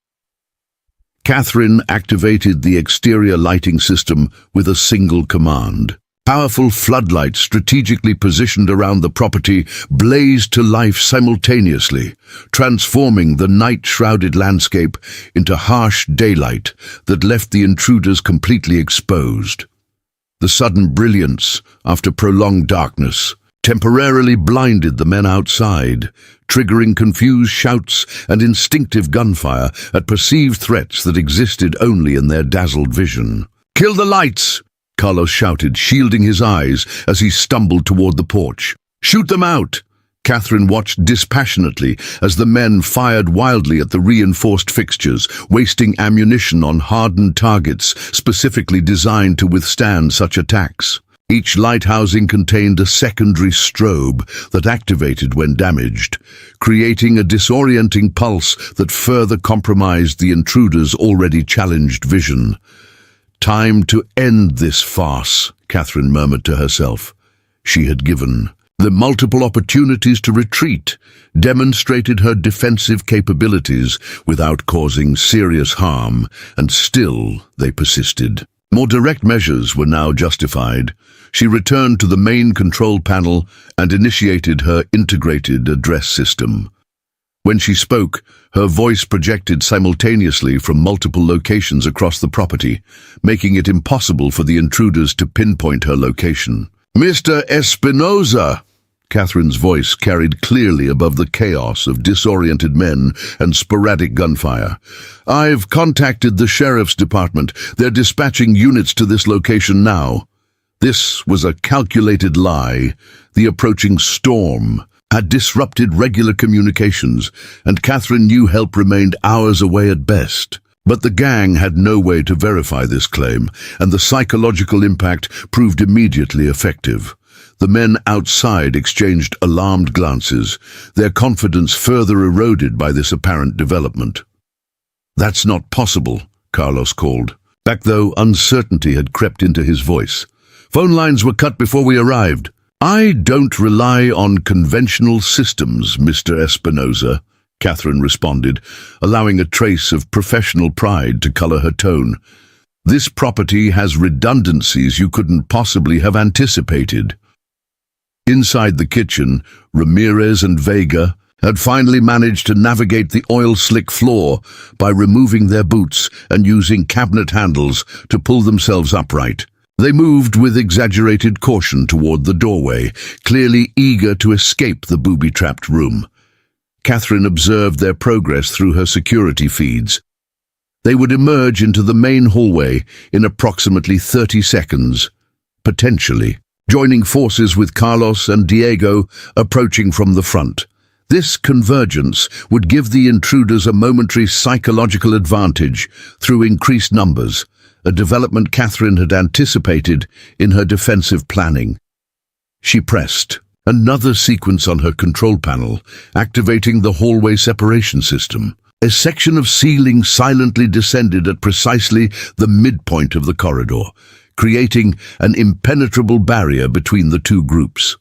Catherine activated the exterior lighting system with a single command. Powerful floodlights strategically positioned around the property blazed to life simultaneously, transforming the night-shrouded landscape into harsh daylight that left the intruders completely exposed. The sudden brilliance, after prolonged darkness, temporarily blinded the men outside, triggering confused shouts and instinctive gunfire at perceived threats that existed only in their dazzled vision. "Kill the lights!" Carlos shouted, shielding his eyes as he stumbled toward the porch. "Shoot them out!" Catherine watched dispassionately as the men fired wildly at the reinforced fixtures, wasting ammunition on hardened targets specifically designed to withstand such attacks. Each light housing contained a secondary strobe that activated when damaged, creating a disorienting pulse that further compromised the intruder's already challenged vision. "Time to end this farce," Catherine murmured to herself. She had given the multiple opportunities to retreat, demonstrated her defensive capabilities without causing serious harm, and still they persisted. More direct measures were now justified. She returned to the main control panel and initiated her integrated address system. When she spoke, her voice projected simultaneously from multiple locations across the property, making it impossible for the intruders to pinpoint her location. "Mr. Espinosa!" Catherine's voice carried clearly above the chaos of disoriented men and sporadic gunfire. "I've contacted the sheriff's department. They're dispatching units to this location now." This was a calculated lie. The approaching storm had disrupted regular communications, and Catherine knew help remained hours away at best. But the gang had no way to verify this claim, and the psychological impact proved immediately effective. The men outside exchanged alarmed glances, their confidence further eroded by this apparent development. "That's not possible," Carlos called. Back though uncertainty had crept into his voice. "Phone lines were cut before we arrived." "I don't rely on conventional systems, Mr. Espinosa," Catherine responded, allowing a trace of professional pride to color her tone. "This property has redundancies you couldn't possibly have anticipated." Inside the kitchen, Ramirez and Vega had finally managed to navigate the oil-slick floor by removing their boots and using cabinet handles to pull themselves upright. They moved with exaggerated caution toward the doorway, clearly eager to escape the booby-trapped room. Catherine observed their progress through her security feeds. They would emerge into the main hallway in approximately 30 seconds, potentially, joining forces with Carlos and Diego approaching from the front. This convergence would give the intruders a momentary psychological advantage through increased numbers, a development Catherine had anticipated in her defensive planning. She pressed another sequence on her control panel, activating the hallway separation system. A section of ceiling silently descended at precisely the midpoint of the corridor, creating an impenetrable barrier between the two groups.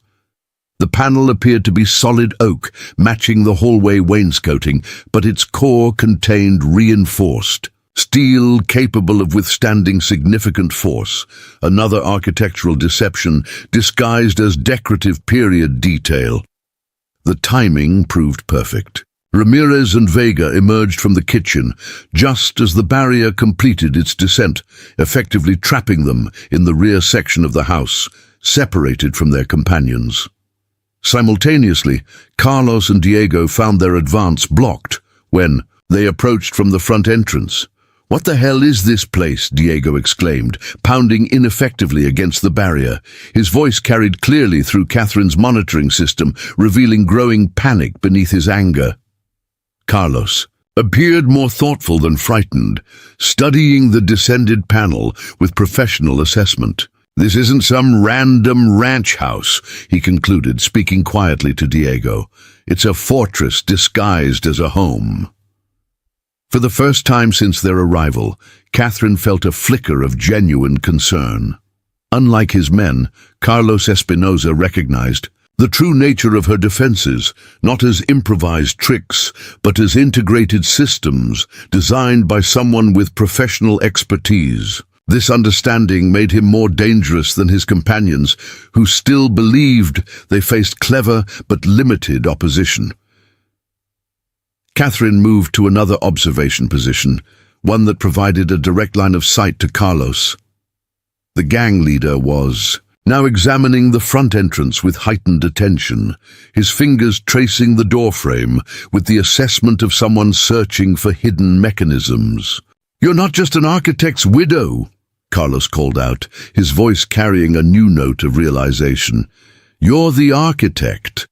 The panel appeared to be solid oak, matching the hallway wainscoting, but its core contained reinforced steel capable of withstanding significant force, another architectural deception disguised as decorative period detail. The timing proved perfect. Ramirez and Vega emerged from the kitchen just as the barrier completed its descent, effectively trapping them in the rear section of the house, separated from their companions. Simultaneously, Carlos and Diego found their advance blocked when they approached from the front entrance. "What the hell is this place?" Diego exclaimed, pounding ineffectively against the barrier. His voice carried clearly through Catherine's monitoring system, revealing growing panic beneath his anger. Carlos appeared more thoughtful than frightened, studying the descended panel with professional assessment. "This isn't some random ranch house," he concluded, speaking quietly to Diego. "It's a fortress disguised as a home." For the first time since their arrival, Catherine felt a flicker of genuine concern. Unlike his men, Carlos Espinosa recognized the true nature of her defenses, not as improvised tricks, but as integrated systems designed by someone with professional expertise. This understanding made him more dangerous than his companions, who still believed they faced clever but limited opposition. Catherine moved to another observation position, one that provided a direct line of sight to Carlos. The gang leader was now examining the front entrance with heightened attention, his fingers tracing the doorframe with the assessment of someone searching for hidden mechanisms. "You're not just an architect's widow," Carlos called out, his voice carrying a new note of realization. "You're the architect."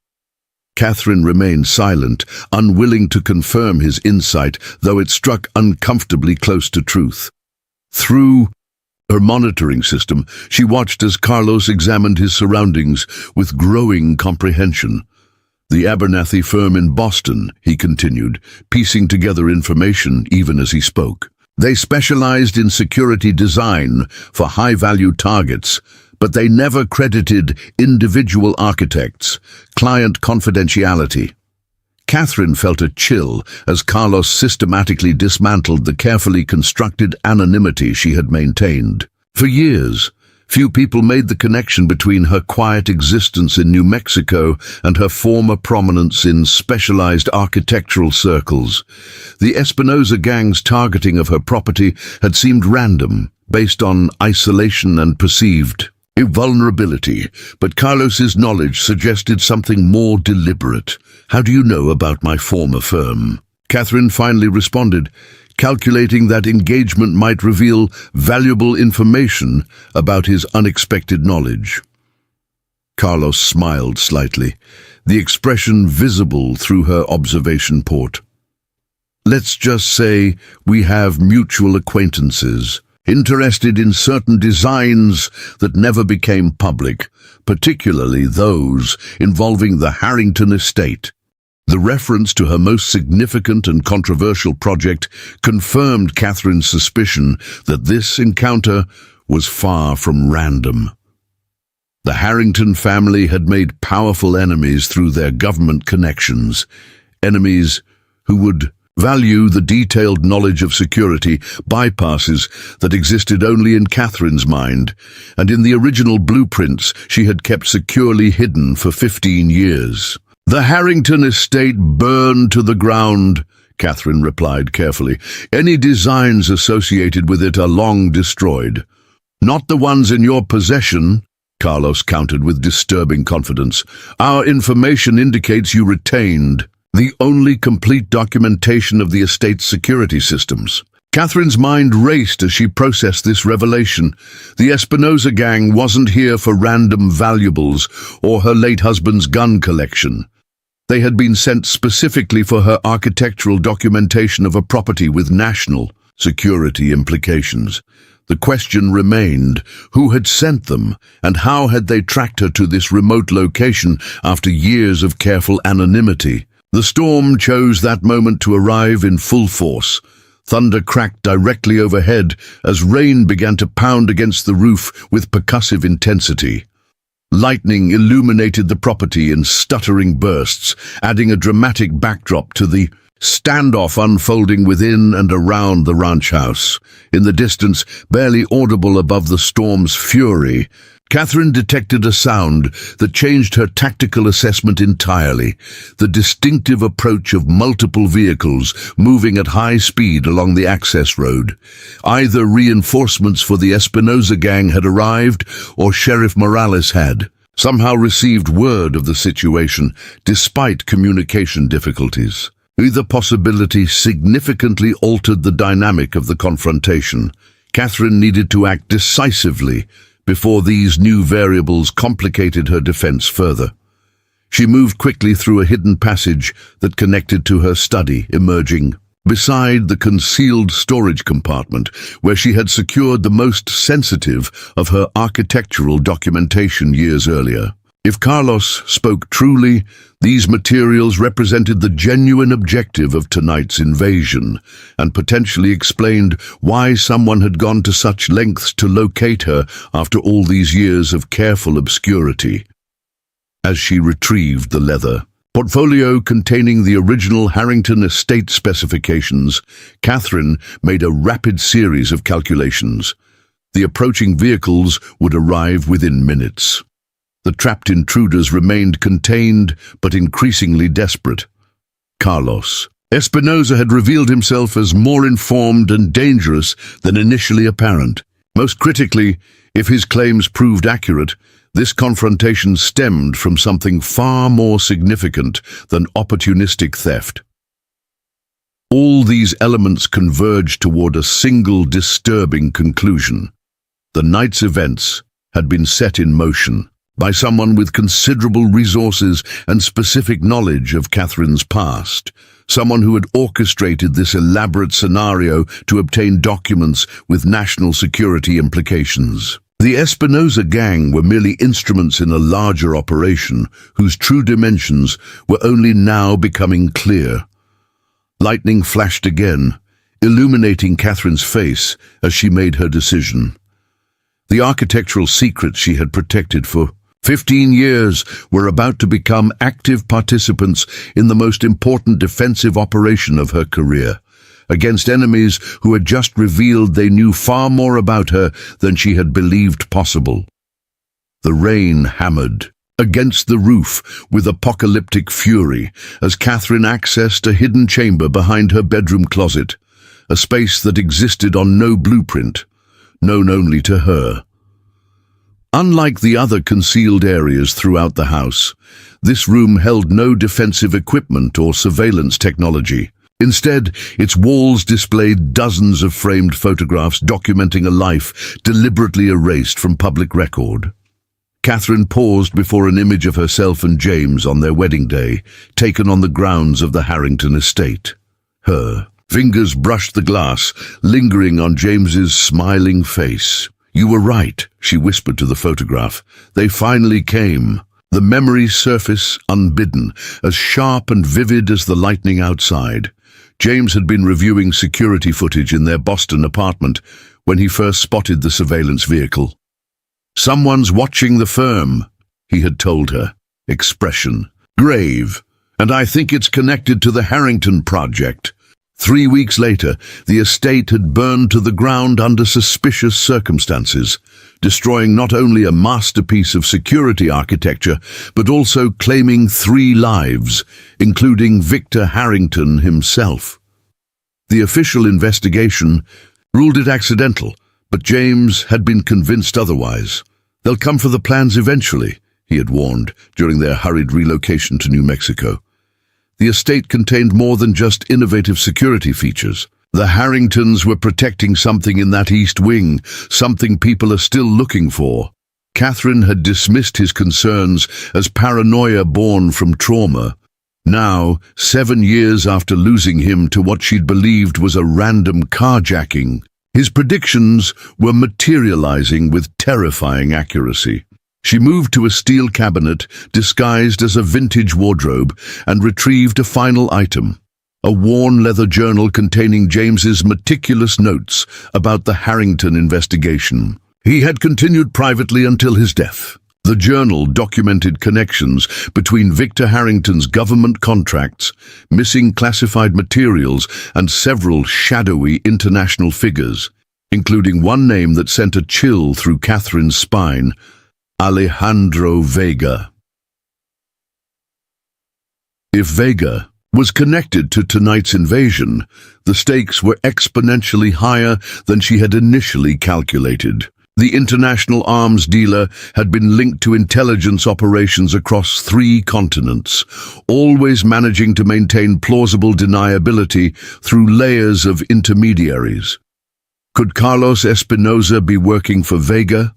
Catherine remained silent, unwilling to confirm his insight, though it struck uncomfortably close to truth. Through her monitoring system, she watched as Carlos examined his surroundings with growing comprehension. "The Abernathy firm in Boston," he continued, piecing together information even as he spoke. "They specialized in security design for high-value targets, but they never credited individual architects, client confidentiality." Catherine felt a chill as Carlos systematically dismantled the carefully constructed anonymity she had maintained. For years, few people made the connection between her quiet existence in New Mexico and her former prominence in specialized architectural circles. The Espinosa gang's targeting of her property had seemed random, based on isolation and perceived vulnerability, but Carlos's knowledge suggested something more deliberate. "How do you know about my former firm?" Catherine finally responded, calculating that engagement might reveal valuable information about his unexpected knowledge. Carlos smiled slightly, the expression visible through her observation port. Let's just say we have mutual acquaintances, interested in certain designs that never became public, particularly those involving the Harrington estate. The reference to her most significant and controversial project confirmed Catherine's suspicion that this encounter was far from random. The Harrington family had made powerful enemies through their government connections, enemies who would value the detailed knowledge of security bypasses that existed only in Catherine's mind, and in the original blueprints she had kept securely hidden for 15 years. "The Harrington estate burned to the ground," Catherine replied carefully. "Any designs associated with it are long destroyed." "Not the ones in your possession," Carlos countered with disturbing confidence. "Our information indicates you retained the only complete documentation of the estate's security systems." Catherine's mind raced as she processed this revelation. The Espinosa gang wasn't here for random valuables or her late husband's gun collection. They had been sent specifically for her architectural documentation of a property with national security implications. The question remained, who had sent them, and how had they tracked her to this remote location after years of careful anonymity? The storm chose that moment to arrive in full force. Thunder cracked directly overhead as rain began to pound against the roof with percussive intensity. Lightning illuminated the property in stuttering bursts, adding a dramatic backdrop to the standoff unfolding within and around the ranch house. In the distance, barely audible above the storm's fury, Catherine detected a sound that changed her tactical assessment entirely: the distinctive approach of multiple vehicles moving at high speed along the access road. Either reinforcements for the Espinosa gang had arrived, or Sheriff Morales had somehow received word of the situation, despite communication difficulties. Either possibility significantly altered the dynamic of the confrontation. Catherine needed to act decisively before these new variables complicated her defense further. She moved quickly through a hidden passage that connected to her study, emerging beside the concealed storage compartment where she had secured the most sensitive of her architectural documentation years earlier. If Carlos spoke truly, these materials represented the genuine objective of tonight's invasion, and potentially explained why someone had gone to such lengths to locate her after all these years of careful obscurity. As she retrieved the leather portfolio containing the original Harrington estate specifications, Catherine made a rapid series of calculations. The approaching vehicles would arrive within minutes. The trapped intruders remained contained, but increasingly desperate. Carlos Espinosa had revealed himself as more informed and dangerous than initially apparent. Most critically, if his claims proved accurate, this confrontation stemmed from something far more significant than opportunistic theft. All these elements converged toward a single disturbing conclusion. The night's events had been set in motion by someone with considerable resources and specific knowledge of Catherine's past, someone who had orchestrated this elaborate scenario to obtain documents with national security implications. The Espinosa gang were merely instruments in a larger operation whose true dimensions were only now becoming clear. Lightning flashed again, illuminating Catherine's face as she made her decision. The architectural secrets she had protected for 15 years were about to become active participants in the most important defensive operation of her career, against enemies who had just revealed they knew far more about her than she had believed possible. The rain hammered against the roof with apocalyptic fury as Catherine accessed a hidden chamber behind her bedroom closet, a space that existed on no blueprint, known only to her. Unlike the other concealed areas throughout the house, this room held no defensive equipment or surveillance technology. Instead, its walls displayed dozens of framed photographs documenting a life deliberately erased from public record. Catherine paused before an image of herself and James on their wedding day, taken on the grounds of the Harrington estate. Her Fingers brushed the glass, lingering on James's smiling face. "You were right," she whispered to the photograph. "They finally came." The memories surface unbidden, as sharp and vivid as the lightning outside. James had been reviewing security footage in their Boston apartment when he first spotted the surveillance vehicle. "Someone's watching the firm," he had told her. Expression grave. "And I think it's connected to the Harrington project." 3 weeks later, the estate had burned to the ground under suspicious circumstances, destroying not only a masterpiece of security architecture, but also claiming 3 lives, including Victor Harrington himself. The official investigation ruled it accidental, but James had been convinced otherwise. "They'll come for the plans eventually," he had warned during their hurried relocation to New Mexico. The estate contained more than just innovative security features. The Harringtons were protecting something in that East Wing, something people are still looking for. Catherine had dismissed his concerns as paranoia born from trauma. Now, 7 years after losing him to what she'd believed was a random carjacking, his predictions were materializing with terrifying accuracy. She moved to a steel cabinet disguised as a vintage wardrobe and retrieved a final item, a worn leather journal containing James's meticulous notes about the Harrington investigation. He had continued privately until his death. The journal documented connections between Victor Harrington's government contracts, missing classified materials, and several shadowy international figures, including one name that sent a chill through Catherine's spine: Alejandro Vega. If Vega was connected to tonight's invasion, the stakes were exponentially higher than she had initially calculated. The international arms dealer had been linked to intelligence operations across 3 continents, always managing to maintain plausible deniability through layers of intermediaries. Could Carlos Espinosa be working for Vega?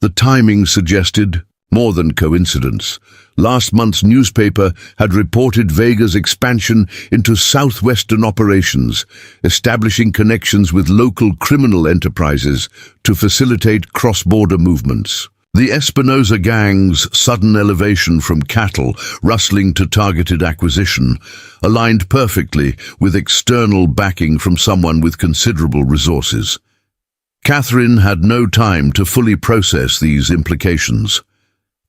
The timing suggested more than coincidence. Last month's newspaper had reported Vega's expansion into southwestern operations, establishing connections with local criminal enterprises to facilitate cross-border movements. The Espinosa gang's sudden elevation from cattle rustling to targeted acquisition aligned perfectly with external backing from someone with considerable resources. Catherine had no time to fully process these implications.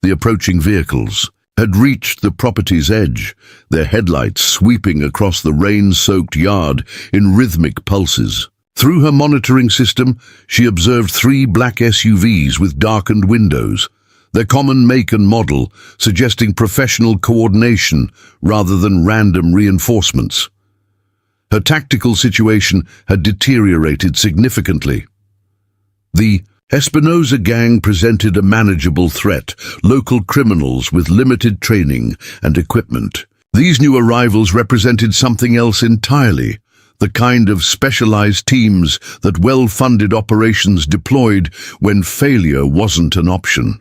The approaching vehicles had reached the property's edge, their headlights sweeping across the rain-soaked yard in rhythmic pulses. Through her monitoring system, she observed 3 black SUVs with darkened windows, their common make and model suggesting professional coordination rather than random reinforcements. Her tactical situation had deteriorated significantly. The Espinosa gang presented a manageable threat, local criminals with limited training and equipment. These new arrivals represented something else entirely, the kind of specialized teams that well-funded operations deployed when failure wasn't an option.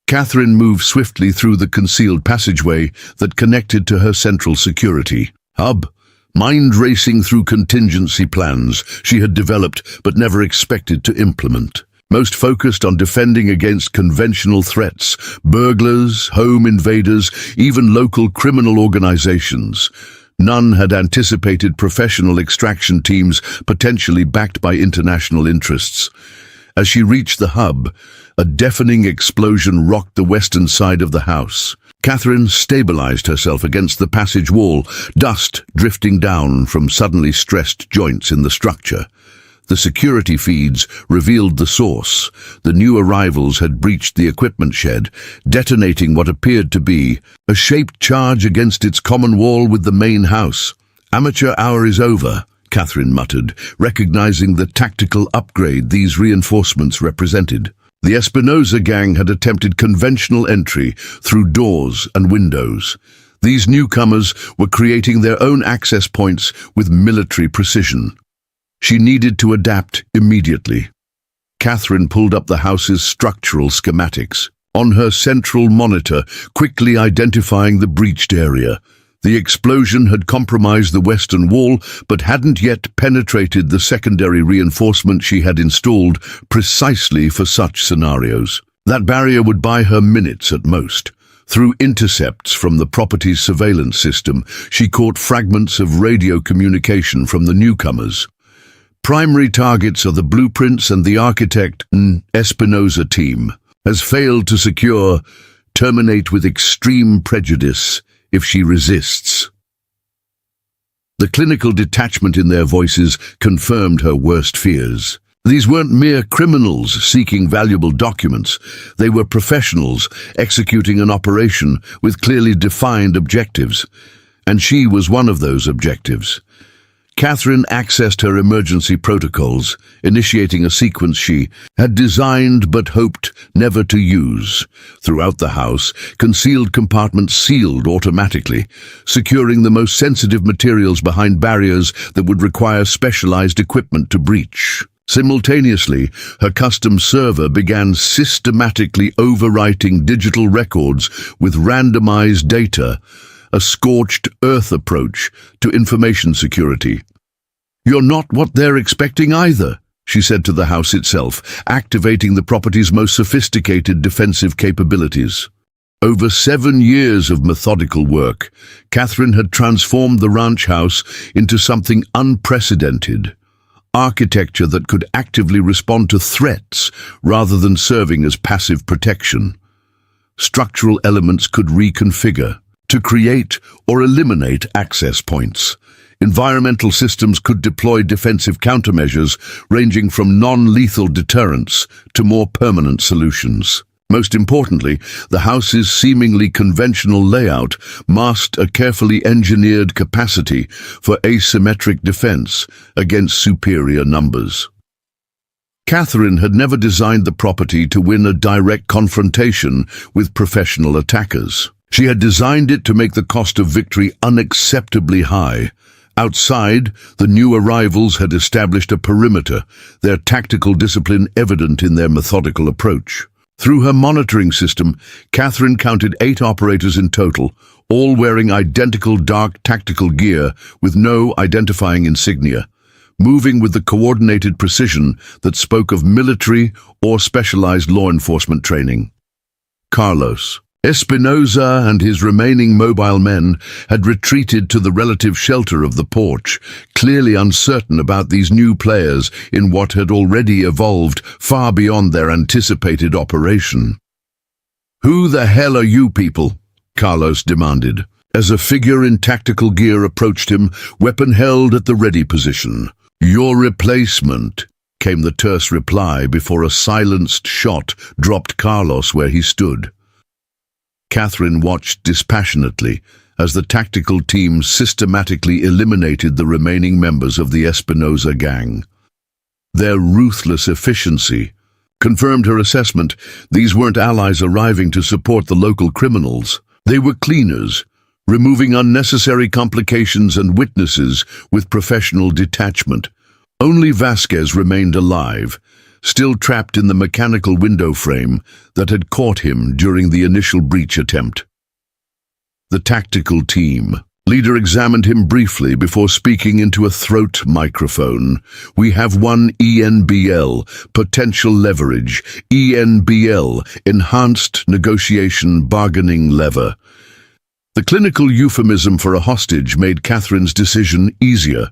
Catherine moved swiftly through the concealed passageway that connected to her central security hub, mind racing through contingency plans she had developed but never expected to implement. Most focused on defending against conventional threats, burglars, home invaders, even local criminal organizations. None had anticipated professional extraction teams potentially backed by international interests. As she reached the hub, a deafening explosion rocked the western side of the house. Catherine stabilized herself against the passage wall, dust drifting down from suddenly stressed joints in the structure. The security feeds revealed the source. The new arrivals had breached the equipment shed, detonating what appeared to be a shaped charge against its common wall with the main house. "Amateur hour is over," Catherine muttered, recognizing the tactical upgrade these reinforcements represented. The Espinosa gang had attempted conventional entry through doors and windows. These newcomers were creating their own access points with military precision. She needed to adapt immediately. Catherine pulled up the house's structural schematics, on her central monitor, quickly identifying the breached area. The explosion had compromised the western wall, but hadn't yet penetrated the secondary reinforcement she had installed precisely for such scenarios. That barrier would buy her minutes at most. Through intercepts from the property's surveillance system, she caught fragments of radio communication from the newcomers. Primary targets are the blueprints, and the architect, Espinosa team, has failed to secure, terminate with extreme prejudice if she resists. The clinical detachment in their voices confirmed her worst fears. These weren't mere criminals seeking valuable documents. They were professionals executing an operation with clearly defined objectives. And she was one of those objectives. Catherine accessed her emergency protocols, initiating a sequence she had designed but hoped never to use. Throughout the house, concealed compartments sealed automatically, securing the most sensitive materials behind barriers that would require specialized equipment to breach. Simultaneously, her custom server began systematically overwriting digital records with randomized data, a scorched earth approach to information security. "You're not what they're expecting either," she said to the house itself, activating the property's most sophisticated defensive capabilities. Over 7 years of methodical work, Catherine had transformed the ranch house into something unprecedented. Architecture that could actively respond to threats rather than serving as passive protection. Structural elements could reconfigure to create or eliminate access points. Environmental systems could deploy defensive countermeasures ranging from non-lethal deterrents to more permanent solutions. Most importantly, the house's seemingly conventional layout masked a carefully engineered capacity for asymmetric defense against superior numbers. Catherine had never designed the property to win a direct confrontation with professional attackers. She had designed it to make the cost of victory unacceptably high. Outside, the new arrivals had established a perimeter, their tactical discipline evident in their methodical approach. Through her monitoring system, Catherine counted 8 operators in total, all wearing identical dark tactical gear with no identifying insignia, moving with the coordinated precision that spoke of military or specialized law enforcement training. Carlos, Espinosa and his remaining mobile men had retreated to the relative shelter of the porch, clearly uncertain about these new players in what had already evolved far beyond their anticipated operation. "Who the hell are you people?" Carlos demanded, as a figure in tactical gear approached him, weapon held at the ready position. "Your replacement," came the terse reply before a silenced shot dropped Carlos where he stood. Catherine watched dispassionately as the tactical team systematically eliminated the remaining members of the Espinosa gang. Their ruthless efficiency confirmed her assessment. These weren't allies arriving to support the local criminals. They were cleaners, removing unnecessary complications and witnesses with professional detachment. Only Vasquez remained alive, still trapped in the mechanical window frame that had caught him during the initial breach attempt. The tactical team leader examined him briefly before speaking into a throat microphone. "We have one ENBL, potential leverage. ENBL, enhanced negotiation bargaining lever." The clinical euphemism for a hostage made Catherine's decision easier.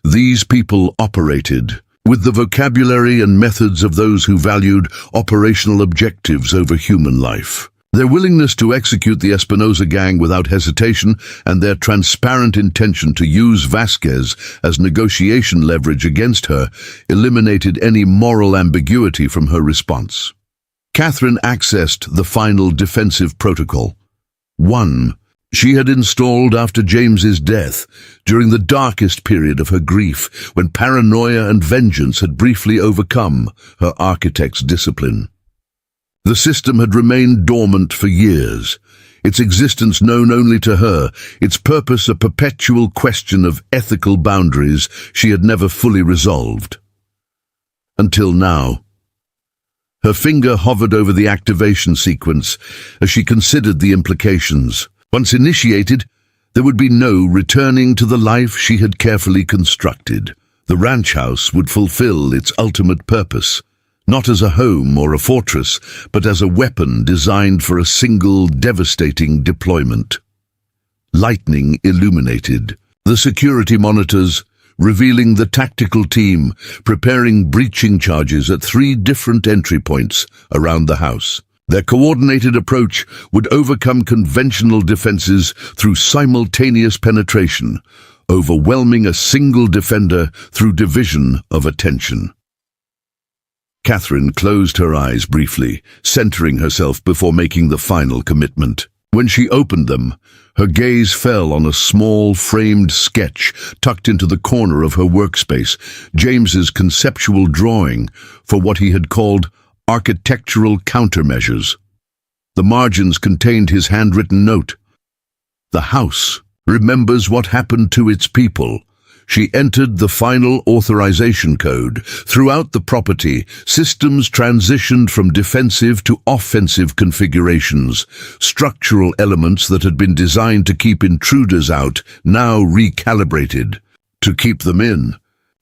These people operated with the vocabulary and methods of those who valued operational objectives over human life. Their willingness to execute the Espinosa gang without hesitation and their transparent intention to use Vasquez as negotiation leverage against her eliminated any moral ambiguity from her response. Catherine accessed the final defensive protocol. 1. She had installed after James's death, during the darkest period of her grief, when paranoia and vengeance had briefly overcome her architect's discipline. The system had remained dormant for years, its existence known only to her, its purpose a perpetual question of ethical boundaries she had never fully resolved. Until now. Her finger hovered over the activation sequence as she considered the implications. Once initiated, There would be no returning to the life she had carefully constructed. The ranch house would fulfill its ultimate purpose, not as a home or a fortress, but as a weapon designed for a single devastating deployment. Lightning illuminated the security monitors, revealing the tactical team preparing breaching charges at 3 different entry points around the house. Their coordinated approach would overcome conventional defenses through simultaneous penetration, overwhelming a single defender through division of attention. Catherine closed her eyes briefly, centering herself before making the final commitment. When she opened them, her gaze fell on a small framed sketch tucked into the corner of her workspace, James's conceptual drawing for what he had called architectural countermeasures. The margins contained his handwritten note. The house remembers what happened to its people. She entered the final authorization code. Throughout the property, systems transitioned from defensive to offensive configurations. Structural elements that had been designed to keep intruders out, now recalibrated to keep them in.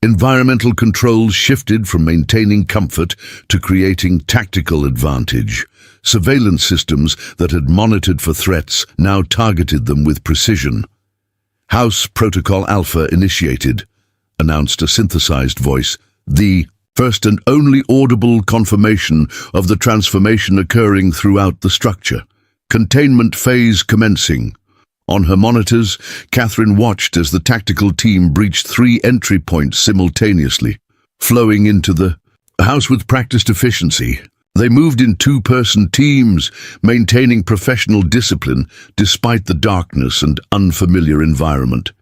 Environmental controls shifted from maintaining comfort to creating tactical advantage. Surveillance systems that had monitored for threats now targeted them with precision. House Protocol Alpha initiated, announced a synthesized voice, the first and only audible confirmation of the transformation occurring throughout the structure. Containment phase commencing. On her monitors, Catherine watched as the tactical team breached 3 entry points simultaneously, flowing into the house with practiced efficiency. They moved in 2-person teams, maintaining professional discipline despite the darkness and unfamiliar environment.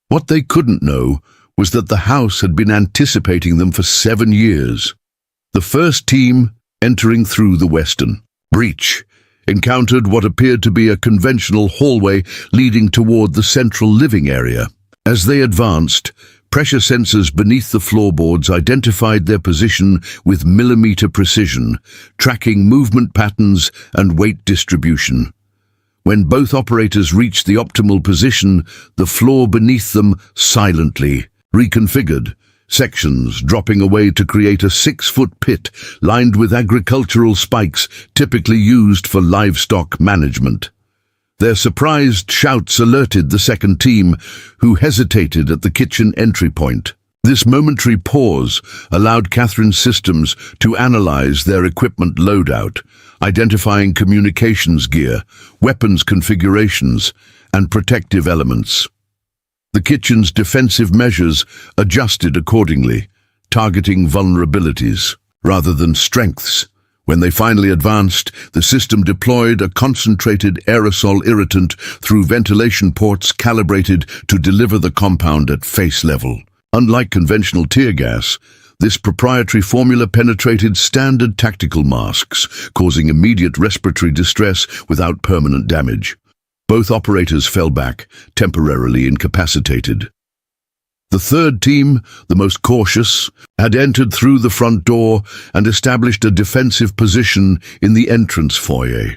What they couldn't know was that the house had been anticipating them for 7 years. The first team, entering through the western breach, encountered what appeared to be a conventional hallway leading toward the central living area. As they advanced, pressure sensors beneath the floorboards identified their position with millimeter precision, tracking movement patterns and weight distribution. When both operators reached the optimal position, the floor beneath them silently reconfigured, sections dropping away to create a 6-foot pit lined with agricultural spikes typically used for livestock management. Their surprised shouts alerted the second team, who hesitated at the kitchen entry point. This momentary pause allowed Catherine's systems to analyze their equipment loadout, identifying communications gear, weapons configurations, and protective elements. The kitchen's defensive measures adjusted accordingly, targeting vulnerabilities rather than strengths. When they finally advanced, the system deployed a concentrated aerosol irritant through ventilation ports calibrated to deliver the compound at face level. Unlike conventional tear gas, this proprietary formula penetrated standard tactical masks, causing immediate respiratory distress without permanent damage. Both operators fell back, temporarily incapacitated. The third team, the most cautious, had entered through the front door and established a defensive position in the entrance foyer.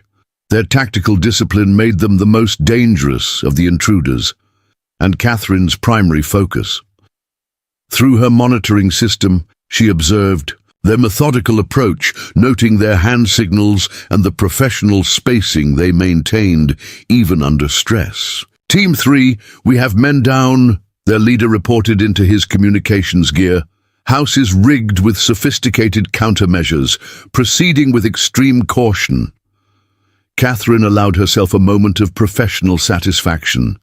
Their tactical discipline made them the most dangerous of the intruders, and Catherine's primary focus. Through her monitoring system, she observed their methodical approach, noting their hand signals and the professional spacing they maintained, even under stress. Team 3, we have men down, their leader reported into his communications gear. House is rigged with sophisticated countermeasures, proceeding with extreme caution. Catherine allowed herself a moment of professional satisfaction.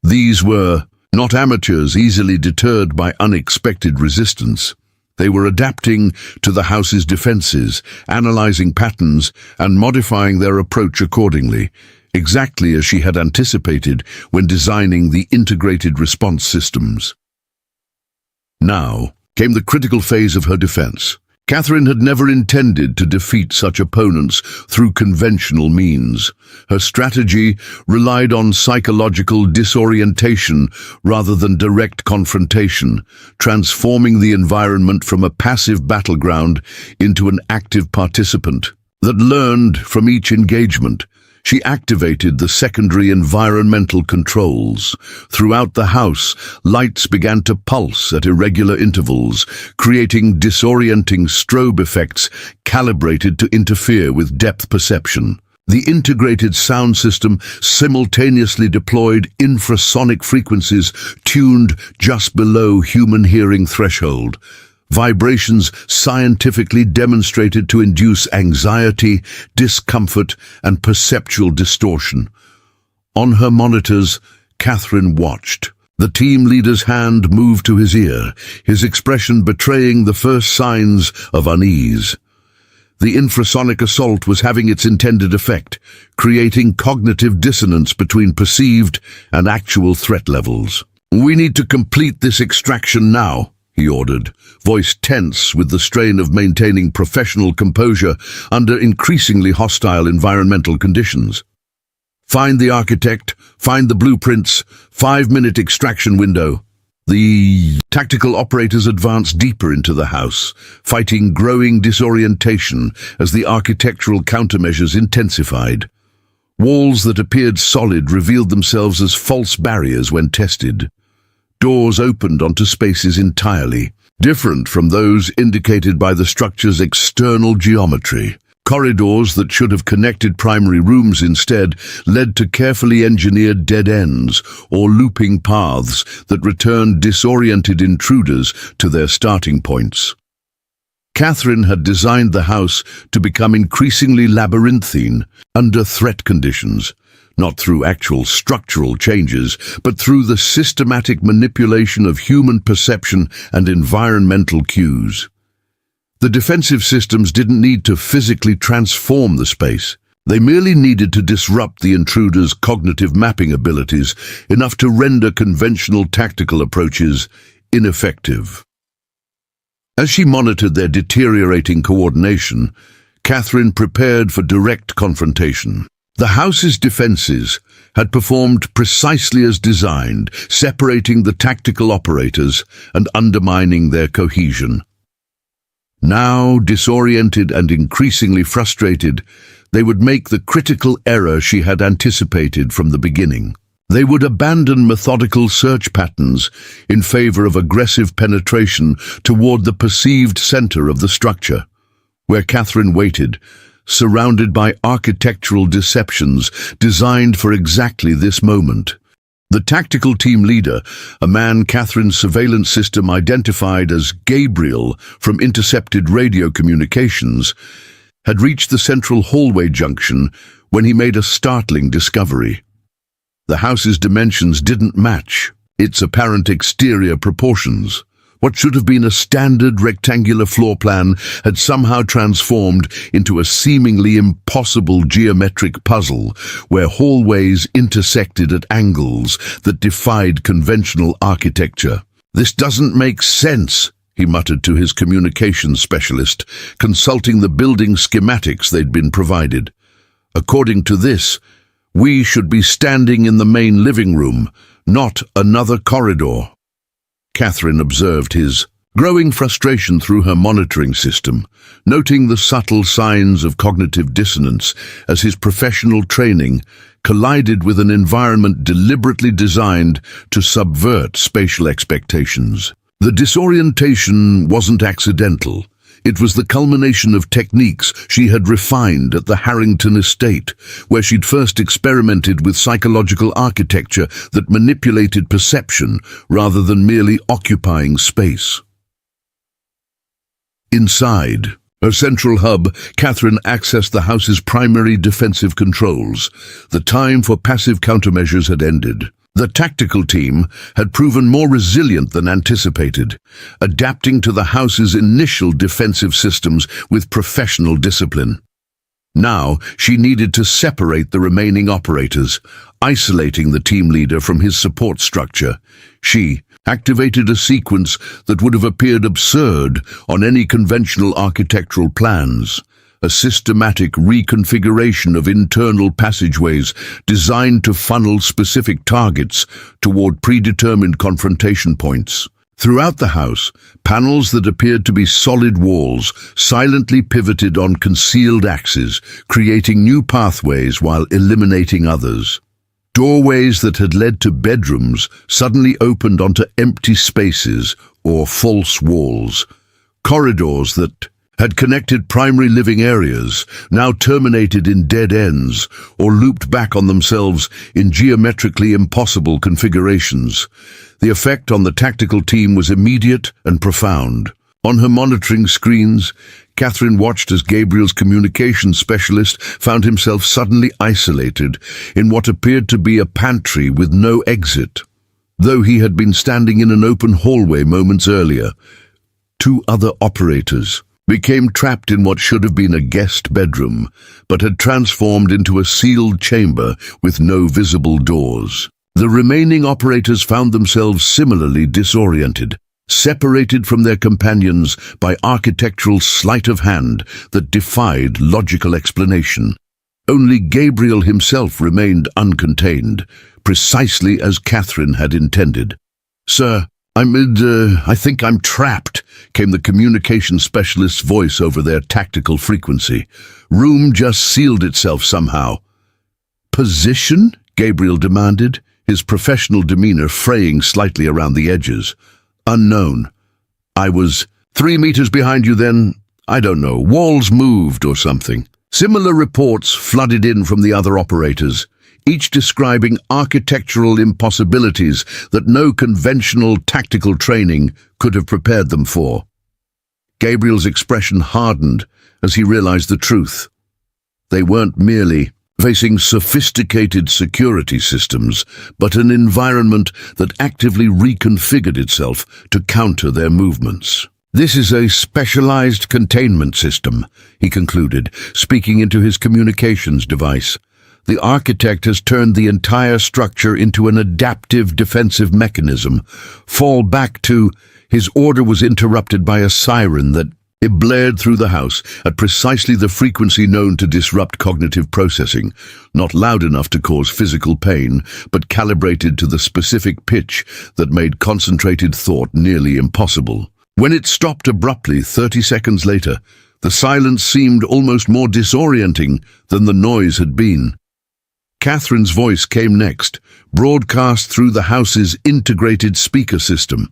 These were not amateurs easily deterred by unexpected resistance. They were adapting to the house's defenses, analyzing patterns, and modifying their approach accordingly, exactly as she had anticipated when designing the integrated response systems. Now came the critical phase of her defense. Catherine had never intended to defeat such opponents through conventional means. Her strategy relied on psychological disorientation rather than direct confrontation, transforming the environment from a passive battleground into an active participant that learned from each engagement. She activated the secondary environmental controls. Throughout the house, lights began to pulse at irregular intervals, creating disorienting strobe effects calibrated to interfere with depth perception. The integrated sound system simultaneously deployed infrasonic frequencies tuned just below human hearing threshold. Vibrations scientifically demonstrated to induce anxiety, discomfort, and perceptual distortion. On her monitors, Catherine watched. The team leader's hand moved to his ear, his expression betraying the first signs of unease. The infrasonic assault was having its intended effect, creating cognitive dissonance between perceived and actual threat levels. "We need to complete this extraction now," he ordered, voice tense with the strain of maintaining professional composure under increasingly hostile environmental conditions. "Find the architect, find the blueprints, 5-minute extraction window." The tactical operators advanced deeper into the house, fighting growing disorientation as the architectural countermeasures intensified. Walls that appeared solid revealed themselves as false barriers when tested. Doors opened onto spaces entirely different from those indicated by the structure's external geometry. Corridors that should have connected primary rooms instead led to carefully engineered dead ends or looping paths that returned disoriented intruders to their starting points. Catherine had designed the house to become increasingly labyrinthine under threat conditions, not through actual structural changes, but through the systematic manipulation of human perception and environmental cues. The defensive systems didn't need to physically transform the space. They merely needed to disrupt the intruder's cognitive mapping abilities enough to render conventional tactical approaches ineffective. As she monitored their deteriorating coordination, Catherine prepared for direct confrontation. The house's defenses had performed precisely as designed, separating the tactical operators and undermining their cohesion. Now, disoriented and increasingly frustrated, they would make the critical error she had anticipated from the beginning. They would abandon methodical search patterns in favor of aggressive penetration toward the perceived center of the structure, where Catherine waited, surrounded by architectural deceptions designed for exactly this moment. The tactical team leader, a man Catherine's surveillance system identified as Gabriel from intercepted radio communications, had reached the central hallway junction when he made a startling discovery. The house's dimensions didn't match its apparent exterior proportions. What should have been a standard rectangular floor plan had somehow transformed into a seemingly impossible geometric puzzle where hallways intersected at angles that defied conventional architecture. "This doesn't make sense," he muttered to his communications specialist, consulting the building schematics they'd been provided. "According to this, we should be standing in the main living room, not another corridor." Catherine observed his growing frustration through her monitoring system, noting the subtle signs of cognitive dissonance as his professional training collided with an environment deliberately designed to subvert spatial expectations. The disorientation wasn't accidental. It was the culmination of techniques she had refined at the Harrington estate, where she'd first experimented with psychological architecture that manipulated perception rather than merely occupying space. Inside her central hub, Catherine accessed the house's primary defensive controls. The time for passive countermeasures had ended. The tactical team had proven more resilient than anticipated, adapting to the house's initial defensive systems with professional discipline. Now, she needed to separate the remaining operators, isolating the team leader from his support structure. She activated a sequence that would have appeared absurd on any conventional architectural plans. A systematic reconfiguration of internal passageways designed to funnel specific targets toward predetermined confrontation points. Throughout the house, panels that appeared to be solid walls silently pivoted on concealed axes, creating new pathways while eliminating others. Doorways that had led to bedrooms suddenly opened onto empty spaces or false walls. Corridors that had connected primary living areas now terminated in dead ends or looped back on themselves in geometrically impossible configurations. The effect on the tactical team was immediate and profound. On her monitoring screens, Catherine watched as Gabriel's communications specialist found himself suddenly isolated in what appeared to be a pantry with no exit. Though he had been standing in an open hallway moments earlier, two other operators became trapped in what should have been a guest bedroom, but had transformed into a sealed chamber with no visible doors. The remaining operators found themselves similarly disoriented, separated from their companions by architectural sleight of hand that defied logical explanation. Only Gabriel himself remained uncontained, precisely as Catherine had intended. "Sir, I think I'm trapped," came the communication specialist's voice over their tactical frequency. "Room just sealed itself somehow." "Position?" Gabriel demanded, his professional demeanor fraying slightly around the edges. "Unknown. I was 3 meters behind you then. I don't know, walls moved or something." Similar reports flooded in from the other operators, each describing architectural impossibilities that no conventional tactical training could have prepared them for. Gabriel's expression hardened as he realized the truth. They weren't merely facing sophisticated security systems, but an environment that actively reconfigured itself to counter their movements. "This is a specialized containment system," he concluded, speaking into his communications device. "The architect has turned the entire structure into an adaptive defensive mechanism. Fall back to..." His order was interrupted by a siren that blared through the house at precisely the frequency known to disrupt cognitive processing, not loud enough to cause physical pain, but calibrated to the specific pitch that made concentrated thought nearly impossible. When it stopped abruptly 30 seconds later, the silence seemed almost more disorienting than the noise had been. Catherine's voice came next, broadcast through the house's integrated speaker system.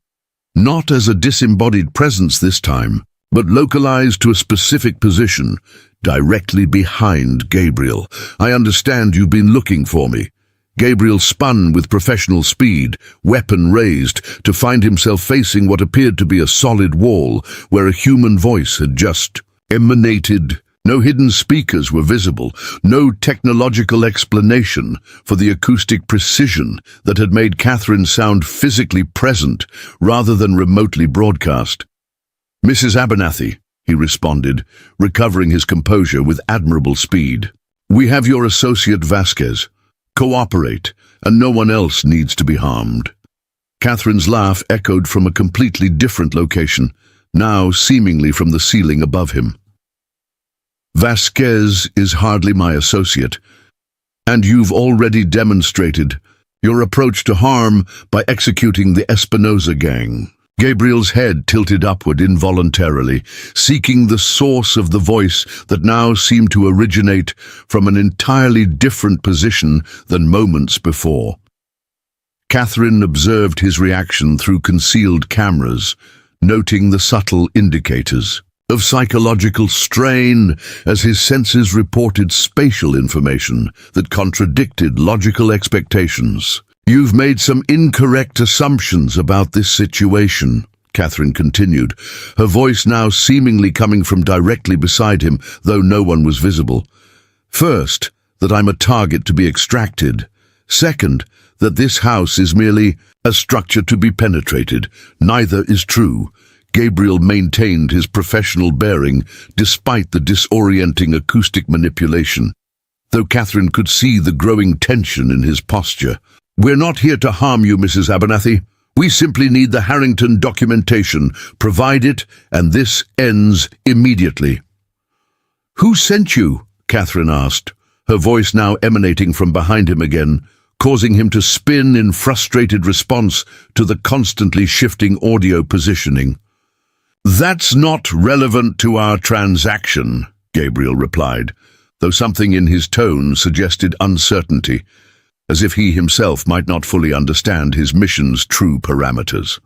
Not as a disembodied presence this time, but localized to a specific position, directly behind Gabriel. "I understand you've been looking for me." Gabriel spun with professional speed, weapon raised, to find himself facing what appeared to be a solid wall where a human voice had just emanated. No hidden speakers were visible, no technological explanation for the acoustic precision that had made Catherine sound physically present rather than remotely broadcast. "Mrs. Abernathy," he responded, recovering his composure with admirable speed. "We have your associate Vasquez. Cooperate, and no one else needs to be harmed." Catherine's laugh echoed from a completely different location, now seemingly from the ceiling above him. "Vasquez is hardly my associate, and you've already demonstrated your approach to harm by executing the Espinosa gang." Gabriel's head tilted upward involuntarily, seeking the source of the voice that now seemed to originate from an entirely different position than moments before. Catherine observed his reaction through concealed cameras, noting the subtle indicators of psychological strain as his senses reported spatial information that contradicted logical expectations. "You've made some incorrect assumptions about this situation," Catherine continued, her voice now seemingly coming from directly beside him, though no one was visible. "First, that I'm a target to be extracted. Second, that this house is merely a structure to be penetrated. Neither is true." Gabriel maintained his professional bearing despite the disorienting acoustic manipulation, though Catherine could see the growing tension in his posture. "We're not here to harm you, Mrs. Abernathy. We simply need the Harrington documentation. Provide it, and this ends immediately." "Who sent you?" Catherine asked, her voice now emanating from behind him again. causing him to spin in frustrated response to the constantly shifting audio positioning. "That's not relevant to our transaction," Gabriel replied, though something in his tone suggested uncertainty, as if he himself might not fully understand his mission's true parameters.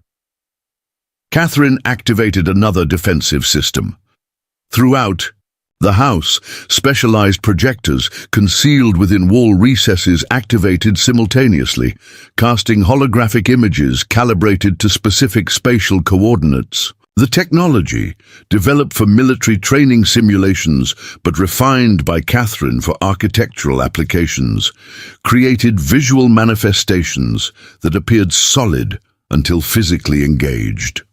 Catherine activated another defensive system. Throughout the house, specialized projectors concealed within wall recesses activated simultaneously, casting holographic images calibrated to specific spatial coordinates. The technology, developed for military training simulations but refined by Catherine for architectural applications, created visual manifestations that appeared solid until physically engaged.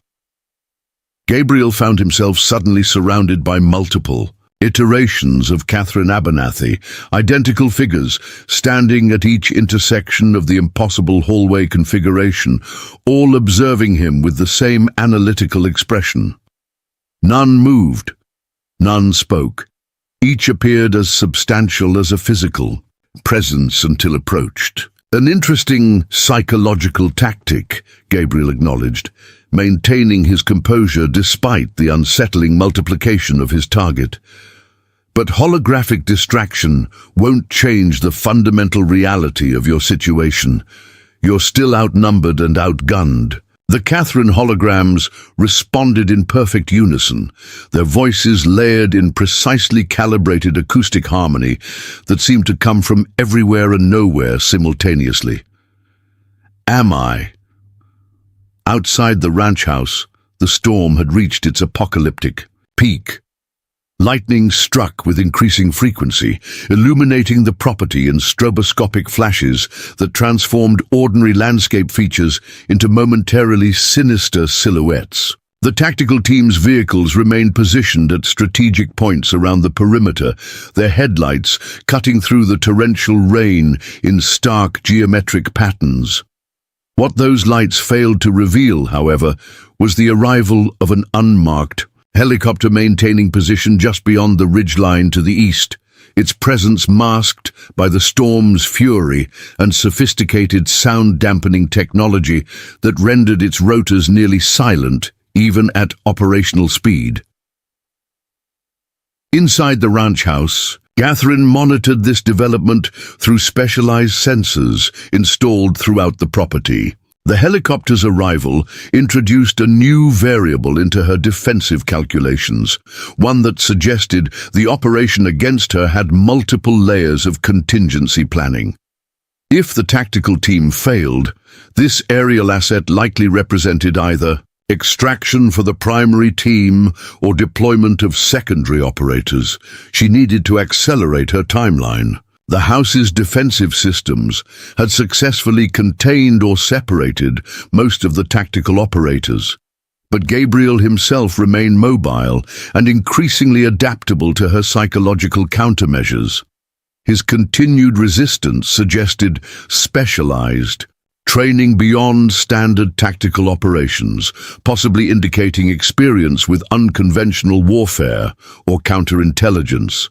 Gabriel found himself suddenly surrounded by multiple iterations of Catherine Abernathy, identical figures standing at each intersection of the impossible hallway configuration, all observing him with the same analytical expression. None moved, none spoke. Each appeared as substantial as a physical presence until approached. An interesting psychological tactic, Gabriel acknowledged, maintaining his composure despite the unsettling multiplication of his target. But holographic distraction won't change the fundamental reality of your situation. You're still outnumbered and outgunned. The Catherine holograms responded in perfect unison, their voices layered in precisely calibrated acoustic harmony that seemed to come from everywhere and nowhere simultaneously. Am I? Outside the ranch house, the storm had reached its apocalyptic peak. Lightning struck with increasing frequency, illuminating the property in stroboscopic flashes that transformed ordinary landscape features into momentarily sinister silhouettes. The tactical team's vehicles remained positioned at strategic points around the perimeter, their headlights cutting through the torrential rain in stark geometric patterns. What those lights failed to reveal, however, was the arrival of an unmarked helicopter maintaining position just beyond the ridgeline to the east, its presence masked by the storm's fury and sophisticated sound-dampening technology that rendered its rotors nearly silent, even at operational speed. Inside the ranch house, Catherine monitored this development through specialized sensors installed throughout the property. The helicopter's arrival introduced a new variable into her defensive calculations, one that suggested the operation against her had multiple layers of contingency planning. If the tactical team failed, this aerial asset likely represented either extraction for the primary team or deployment of secondary operators. She needed to accelerate her timeline. The house's defensive systems had successfully contained or separated most of the tactical operators, but Gabriel himself remained mobile and increasingly adaptable to her psychological countermeasures. His continued resistance suggested specialized training beyond standard tactical operations, possibly indicating experience with unconventional warfare or counterintelligence.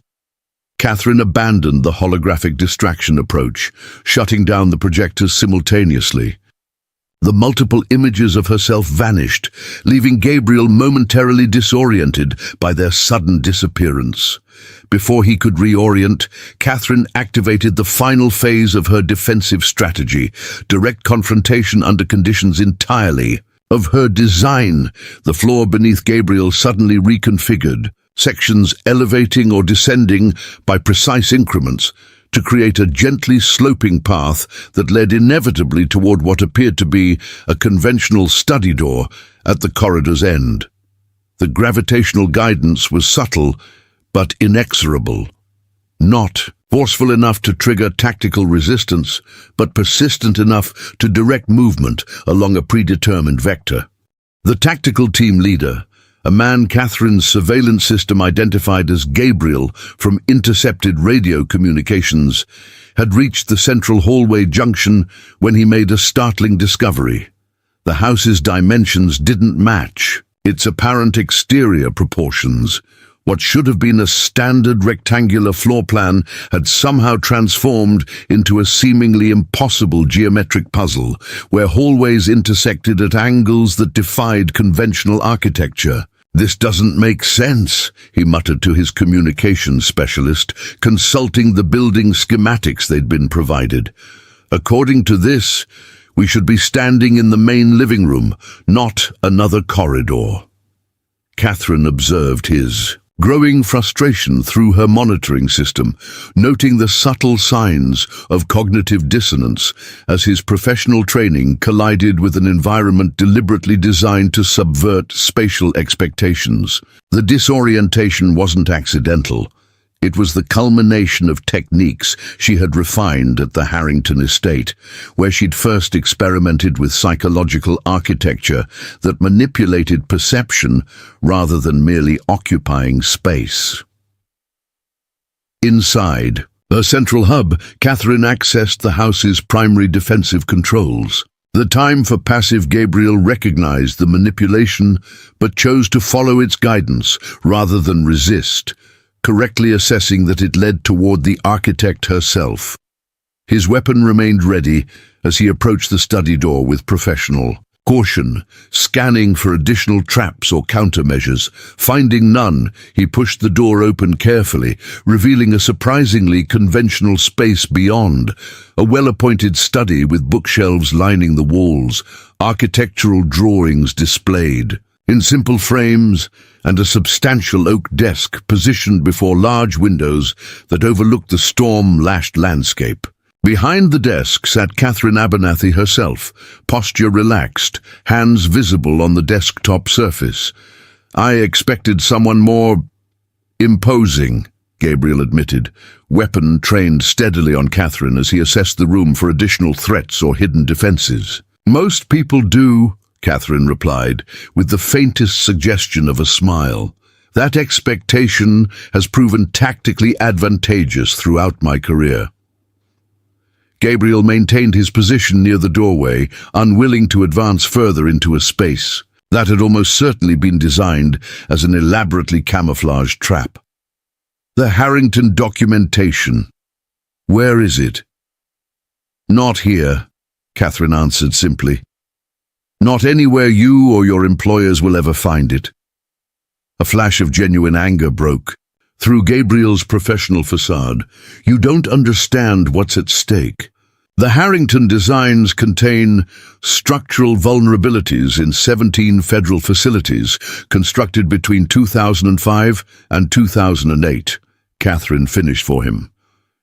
Catherine abandoned the holographic distraction approach, shutting down the projectors simultaneously. The multiple images of herself vanished, leaving Gabriel momentarily disoriented by their sudden disappearance. Before he could reorient, Catherine activated the final phase of her defensive strategy, direct confrontation under conditions entirely of her design. The floor beneath Gabriel suddenly reconfigured, sections elevating or descending by precise increments to create a gently sloping path that led inevitably toward what appeared to be a conventional study door at the corridor's end. The gravitational guidance was subtle but inexorable, not forceful enough to trigger tactical resistance, but persistent enough to direct movement along a predetermined vector. The tactical team leader, a man Catherine's surveillance system identified as Gabriel from intercepted radio communications, had reached the central hallway junction when he made a startling discovery. The house's dimensions didn't match its apparent exterior proportions, What should have been a standard rectangular floor plan had somehow transformed into a seemingly impossible geometric puzzle, where hallways intersected at angles that defied conventional architecture. "This doesn't make sense," he muttered to his communications specialist, consulting the building schematics they'd been provided. "According to this, we should be standing in the main living room, not another corridor." Catherine observed his growing frustration through her monitoring system, noting the subtle signs of cognitive dissonance as his professional training collided with an environment deliberately designed to subvert spatial expectations. The disorientation wasn't accidental. It was the culmination of techniques she had refined at the Harrington estate, where she'd first experimented with psychological architecture that manipulated perception rather than merely occupying space. Inside her central hub, Catherine accessed the house's primary defensive controls. The time for passive Gabriel recognized the manipulation, but chose to follow its guidance rather than resist, correctly assessing that it led toward the architect herself. His weapon remained ready as he approached the study door with professional caution, scanning for additional traps or countermeasures. Finding none, he pushed the door open carefully, revealing a surprisingly conventional space beyond, a well-appointed study with bookshelves lining the walls, architectural drawings displayed in simple frames, and a substantial oak desk positioned before large windows that overlooked the storm-lashed landscape. Behind the desk sat Catherine Abernathy herself, posture relaxed, hands visible on the desktop surface. "I expected someone more imposing," Gabriel admitted, weapon trained steadily on Catherine as he assessed the room for additional threats or hidden defenses. "Most people do," Catherine replied, with the faintest suggestion of a smile. "That expectation has proven tactically advantageous throughout my career." Gabriel maintained his position near the doorway, unwilling to advance further into a space that had almost certainly been designed as an elaborately camouflaged trap. "The Harrington documentation. Where is it?" "Not here," Catherine answered simply. "Not anywhere you or your employers will ever find it." A flash of genuine anger broke through Gabriel's professional facade. "You don't understand what's at stake. The Harrington designs contain structural vulnerabilities in 17 federal facilities constructed between 2005 and 2008. Catherine finished for him.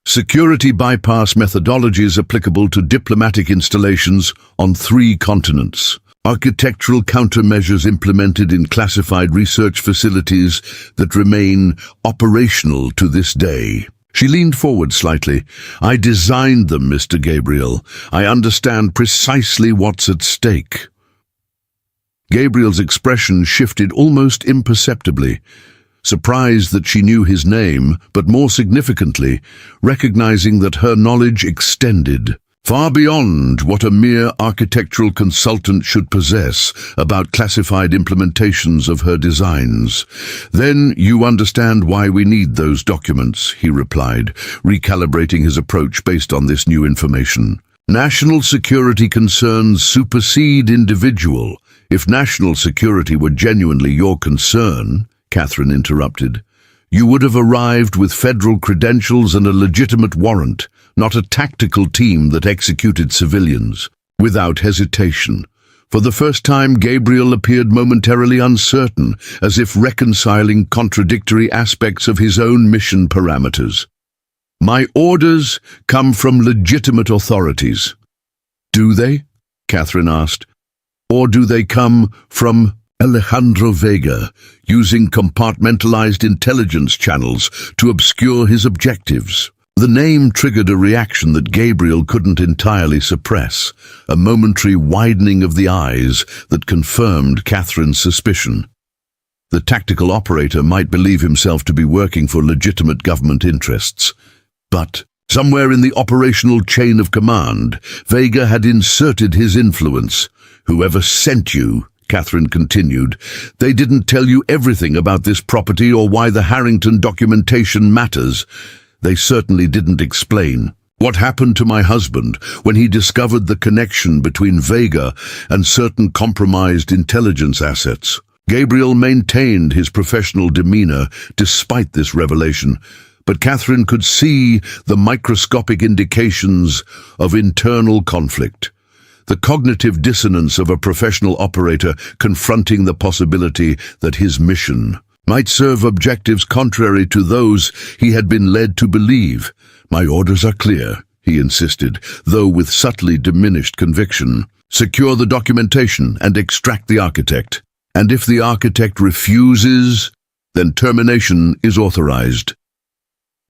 "Security bypass methodologies applicable to diplomatic installations on 3 continents. Architectural countermeasures implemented in classified research facilities that remain operational to this day." She leaned forward slightly. "I designed them, Mr. Gabriel. I understand precisely what's at stake." Gabriel's expression shifted almost imperceptibly, surprised that she knew his name, but more significantly, recognizing that her knowledge extended far beyond what a mere architectural consultant should possess about classified implementations of her designs. "Then you understand why we need those documents," he replied, recalibrating his approach based on this new information. "National security concerns supersede individual. If national security were genuinely your concern," Catherine interrupted, "you would have arrived with federal credentials and a legitimate warrant, not a tactical team that executed civilians." Without hesitation, for the first time, Gabriel appeared momentarily uncertain, as if reconciling contradictory aspects of his own mission parameters. "My orders come from legitimate authorities." "Do they?" Catherine asked. "Or do they come from Alejandro Vega, using compartmentalized intelligence channels to obscure his objectives?" The name triggered a reaction that Gabriel couldn't entirely suppress, a momentary widening of the eyes that confirmed Catherine's suspicion. The tactical operator might believe himself to be working for legitimate government interests, but somewhere in the operational chain of command, Vega had inserted his influence. "Whoever sent you," Catherine continued. They didn't tell you everything about this property or why the Harrington documentation matters. They certainly didn't explain what happened to my husband when he discovered the connection between Vega and certain compromised intelligence assets. Gabriel maintained his professional demeanor despite this revelation, but Catherine could see the microscopic indications of internal conflict. The cognitive dissonance of a professional operator confronting the possibility that his mission might serve objectives contrary to those he had been led to believe. My orders are clear, he insisted, though with subtly diminished conviction. Secure the documentation and extract the architect. And if the architect refuses, then termination is authorized.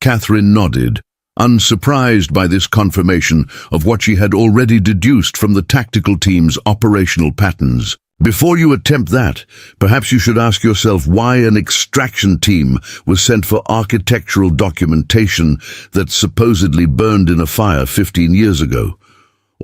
Catherine nodded, unsurprised by this confirmation of what she had already deduced from the tactical team's operational patterns. Before you attempt that, perhaps you should ask yourself why an extraction team was sent for architectural documentation that supposedly burned in a fire 15 years ago,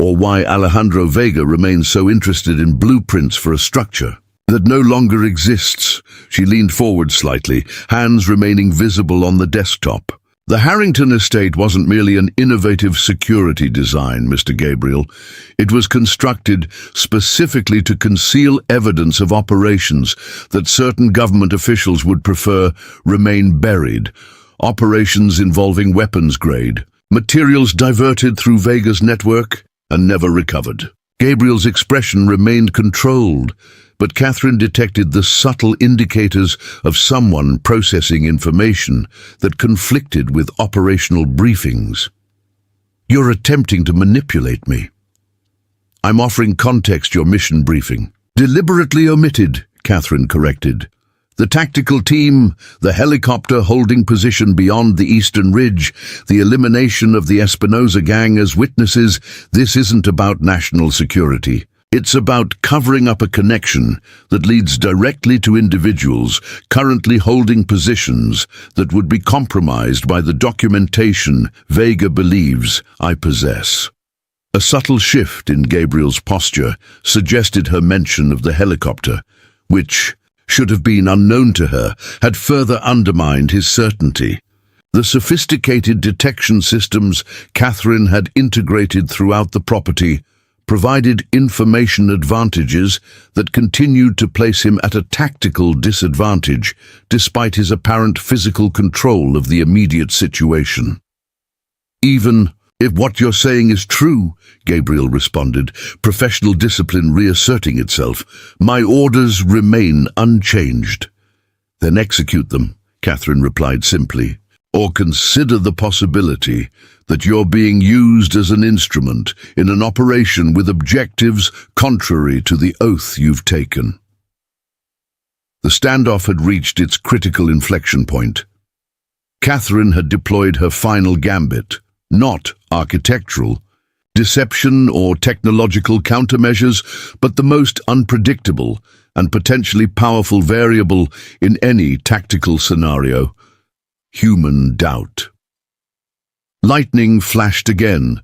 or why Alejandro Vega remains so interested in blueprints for a structure that no longer exists. She leaned forward slightly, hands remaining visible on the desktop. The Harrington estate wasn't merely an innovative security design, Mr. Gabriel. It was constructed specifically to conceal evidence of operations that certain government officials would prefer remain buried. Operations involving weapons grade, materials diverted through Vega's network and never recovered. Gabriel's expression remained controlled, but Catherine detected the subtle indicators of someone processing information that conflicted with operational briefings. You're attempting to manipulate me. I'm offering context your mission briefing. Deliberately omitted, Catherine corrected. The tactical team, the helicopter holding position beyond the eastern ridge, the elimination of the Espinosa gang as witnesses. This isn't about national security. It's about covering up a connection that leads directly to individuals currently holding positions that would be compromised by the documentation Vega believes I possess. A subtle shift in Gabriel's posture suggested her mention of the helicopter, which should have been unknown to her, had further undermined his certainty. The sophisticated detection systems Catherine had integrated throughout the property provided information advantages that continued to place him at a tactical disadvantage despite his apparent physical control of the immediate situation. Even if what you're saying is true, Gabriel responded, professional discipline reasserting itself, my orders remain unchanged. Then execute them, Catherine replied simply, or consider the possibility that you're being used as an instrument in an operation with objectives contrary to the oath you've taken. The standoff had reached its critical inflection point. Catherine had deployed her final gambit, not architectural, deception or technological countermeasures, but the most unpredictable and potentially powerful variable in any tactical scenario: human doubt. Lightning flashed again,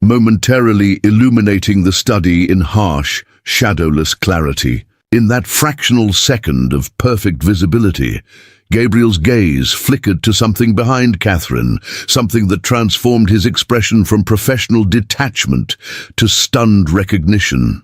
momentarily illuminating the study in harsh, shadowless clarity. In that fractional second of perfect visibility, Gabriel's gaze flickered to something behind Catherine, something that transformed his expression from professional detachment to stunned recognition.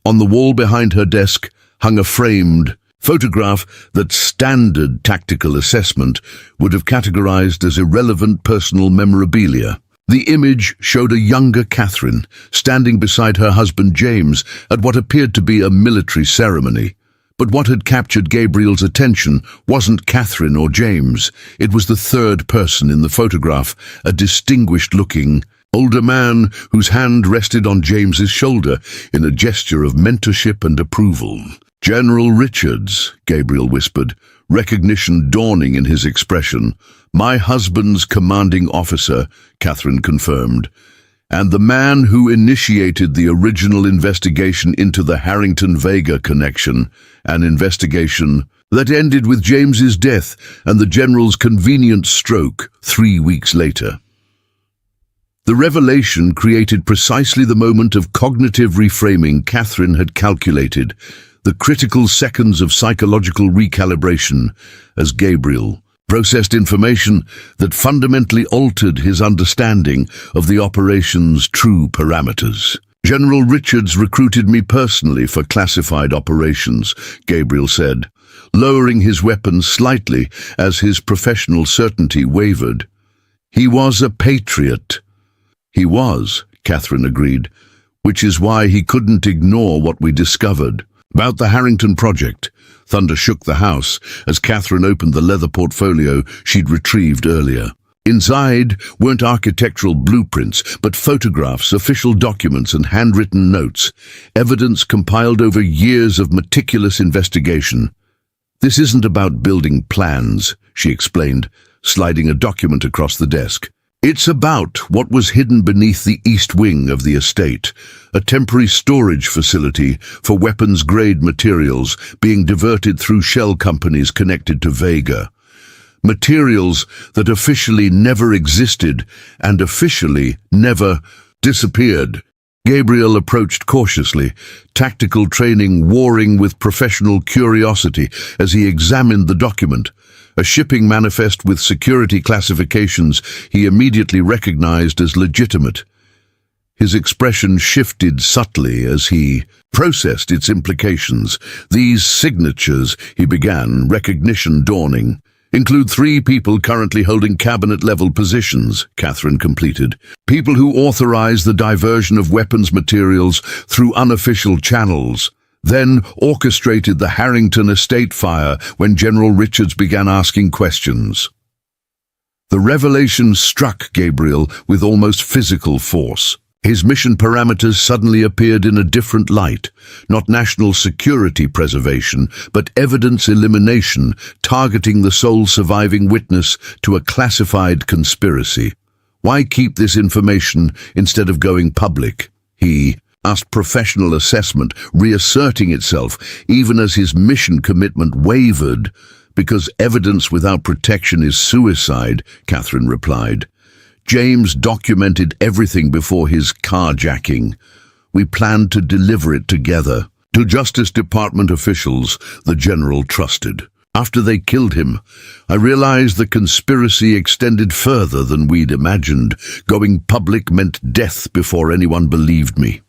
On the wall behind her desk hung a framed photograph that standard tactical assessment would have categorized as irrelevant personal memorabilia. The image showed a younger Catherine standing beside her husband James at what appeared to be a military ceremony. But what had captured Gabriel's attention wasn't Catherine or James. It was the third person in the photograph, a distinguished-looking, older man whose hand rested on James's shoulder in a gesture of mentorship and approval. General Richards, Gabriel whispered, recognition dawning in his expression. My husband's commanding officer, Catherine confirmed, and the man who initiated the original investigation into the Harrington-Vega connection, an investigation that ended with James's death and the general's convenient stroke 3 weeks later. The revelation created precisely the moment of cognitive reframing Catherine had calculated, the critical seconds of psychological recalibration, as Gabriel processed information that fundamentally altered his understanding of the operation's true parameters. General Richards recruited me personally for classified operations, Gabriel said, lowering his weapon slightly as his professional certainty wavered. He was a patriot. He was, Catherine agreed, which is why he couldn't ignore what we discovered. About the Harrington project, thunder shook the house as Catherine opened the leather portfolio she'd retrieved earlier. Inside weren't architectural blueprints, but photographs, official documents, and handwritten notes, evidence compiled over years of meticulous investigation. This isn't about building plans, she explained, sliding a document across the desk. It's about what was hidden beneath the east wing of the estate, a temporary storage facility for weapons-grade materials being diverted through shell companies connected to Vega. Materials that officially never existed and officially never disappeared. Gabriel approached cautiously, tactical training warring with professional curiosity as he examined the document. A shipping manifest with security classifications he immediately recognized as legitimate. His expression shifted subtly as he processed its implications. These signatures, he began, recognition dawning, include 3 people currently holding cabinet-level positions, Catherine completed. People who authorize the diversion of weapons materials through unofficial channels, then orchestrated the Harrington estate fire when General Richards began asking questions. The revelation struck Gabriel with almost physical force. His mission parameters suddenly appeared in a different light, not national security preservation, but evidence elimination, targeting the sole surviving witness to a classified conspiracy. Why keep this information instead of going public? He asked, professional assessment reasserting itself even as his mission commitment wavered. Because evidence without protection is suicide, Catherine replied. James documented everything before his carjacking. We planned to deliver it together to Justice Department officials the general trusted. After they killed him, I realized the conspiracy extended further than we'd imagined. Going public meant death before anyone believed me.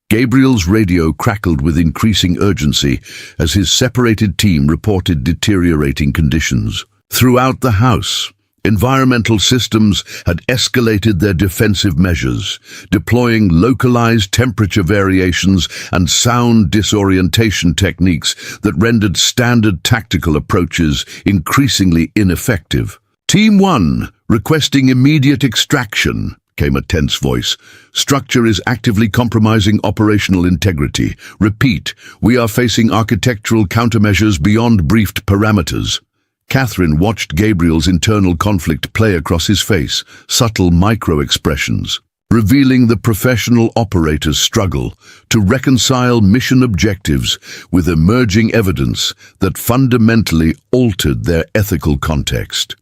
Gabriel's radio crackled with increasing urgency as his separated team reported deteriorating conditions. Throughout the house, environmental systems had escalated their defensive measures, deploying localized temperature variations and sound disorientation techniques that rendered standard tactical approaches increasingly ineffective. Team 1, requesting immediate extraction, came a tense voice. Structure is actively compromising operational integrity. Repeat, we are facing architectural countermeasures beyond briefed parameters. Catherine watched Gabriel's internal conflict play across his face, subtle micro-expressions, revealing the professional operator's struggle to reconcile mission objectives with emerging evidence that fundamentally altered their ethical context.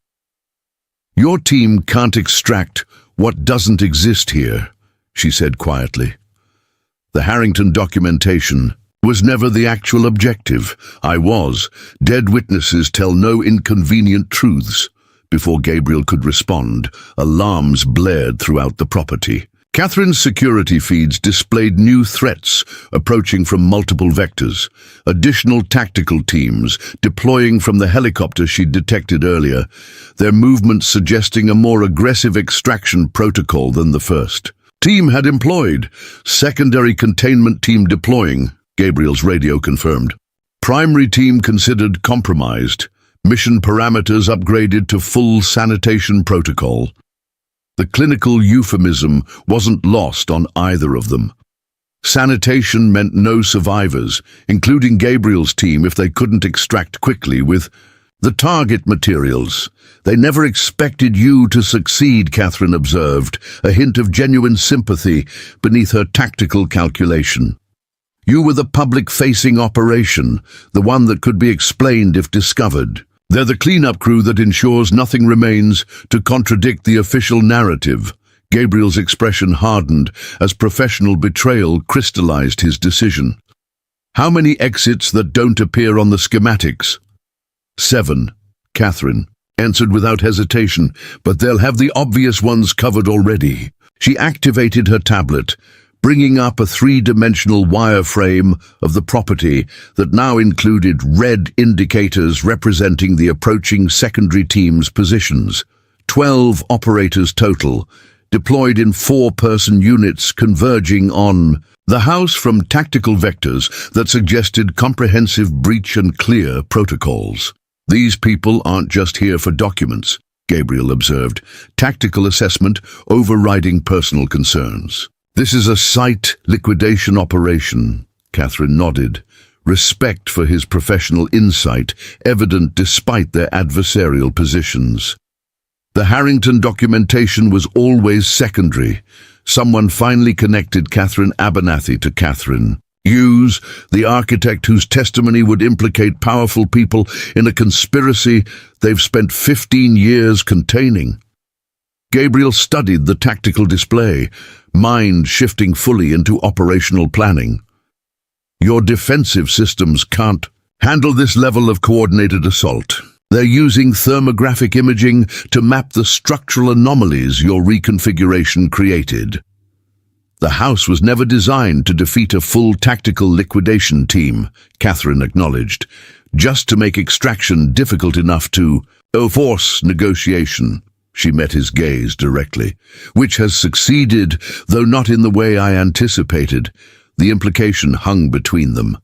Your team can't extract what doesn't exist here, she said quietly. The Harrington documentation was never the actual objective. Dead witnesses tell no inconvenient truths. Before Gabriel could respond, alarms blared throughout the property. Catherine's security feeds displayed new threats approaching from multiple vectors, additional tactical teams deploying from the helicopter she'd detected earlier, their movements suggesting a more aggressive extraction protocol than the first. Team had employed. Secondary containment team deploying, Gabriel's radio confirmed. Primary team considered compromised. Mission parameters upgraded to full sanitation protocol. The clinical euphemism wasn't lost on either of them. Sanitation meant no survivors, including Gabriel's team if they couldn't extract quickly with the target materials. They never expected you to succeed, Catherine observed, a hint of genuine sympathy beneath her tactical calculation. You were the public-facing operation, the one that could be explained if discovered. They're the cleanup crew that ensures nothing remains to contradict the official narrative, Gabriel's expression hardened as professional betrayal crystallized his decision. "How many exits that don't appear on the schematics?" "7, Catherine answered without hesitation, "but they'll have the obvious ones covered already." She activated her tablet, bringing up a three-dimensional wireframe of the property that now included red indicators representing the approaching secondary team's positions. 12 operators total, deployed in 4-person units converging on the house from tactical vectors that suggested comprehensive breach and clear protocols. "These people aren't just here for documents," Gabriel observed. "Tactical assessment overriding personal concerns." "This is a site liquidation operation," Catherine nodded, respect for his professional insight evident despite their adversarial positions. The Harrington documentation was always secondary. Someone finally connected Catherine Abernathy to Catherine Hughes, the architect whose testimony would implicate powerful people in a conspiracy they've spent 15 years containing. Gabriel studied the tactical display, mind shifting fully into operational planning. "Your defensive systems can't handle this level of coordinated assault. They're using thermographic imaging to map the structural anomalies your reconfiguration created." "The house was never designed to defeat a full tactical liquidation team," Catherine acknowledged, "just to make extraction difficult enough to force negotiation." She met his gaze directly. "Which has succeeded, though not in the way I anticipated." The implication hung between them.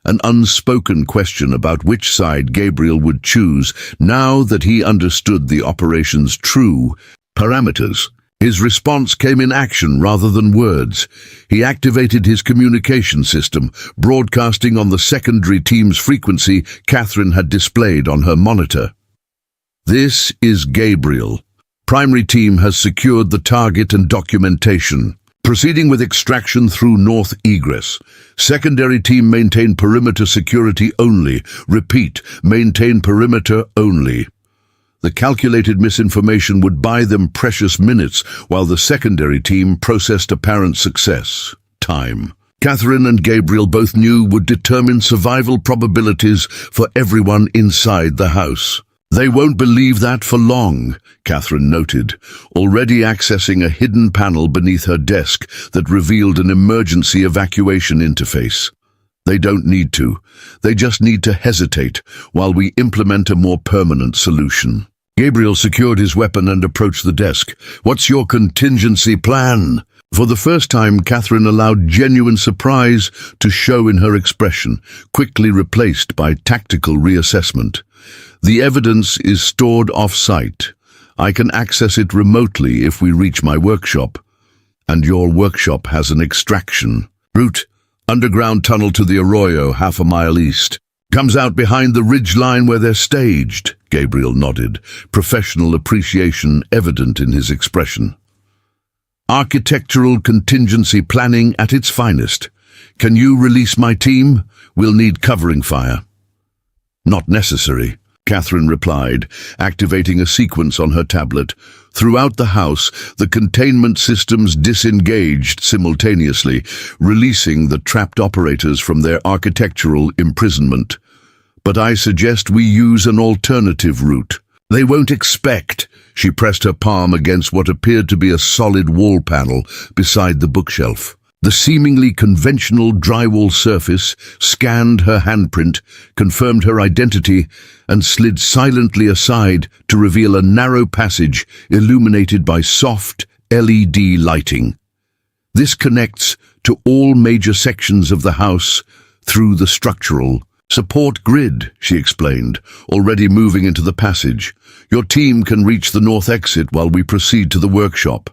An unspoken question about which side Gabriel would choose now that he understood the operation's true parameters. His response came in action rather than words. He activated his communication system, broadcasting on the secondary team's frequency Catherine had displayed on her monitor. "This is Gabriel. Primary team has secured the target and documentation. Proceeding with extraction through north egress. Secondary team maintain perimeter security only. Repeat, maintain perimeter only." The calculated misinformation would buy them precious minutes while the secondary team processed apparent success. Time. Catherine and Gabriel both knew would determine survival probabilities for everyone inside the house. "They won't believe that for long," Catherine noted, already accessing a hidden panel beneath her desk that revealed an emergency evacuation interface. "They don't need to. They just need to hesitate while we implement a more permanent solution." Gabriel secured his weapon and approached the desk. "What's your contingency plan?" For the first time, Catherine allowed genuine surprise to show in her expression, quickly replaced by tactical reassessment. "The evidence is stored off-site. I can access it remotely if we reach my workshop. And your workshop has an extraction route, underground tunnel to the arroyo, half a mile east. Comes out behind the ridge line where they're staged." Gabriel nodded, professional appreciation evident in his expression. "Architectural contingency planning at its finest. Can you release my team? We'll need covering fire." "Not necessary," Catherine replied, activating a sequence on her tablet. Throughout the house, the containment systems disengaged simultaneously, releasing the trapped operators from their architectural imprisonment. "But I suggest we use an alternative route. They won't expect." She pressed her palm against what appeared to be a solid wall panel beside the bookshelf. The seemingly conventional drywall surface scanned her handprint, confirmed her identity, and slid silently aside to reveal a narrow passage illuminated by soft LED lighting. "This connects to all major sections of the house through the structural support grid," she explained, already moving into the passage. "Your team can reach the north exit while we proceed to the workshop."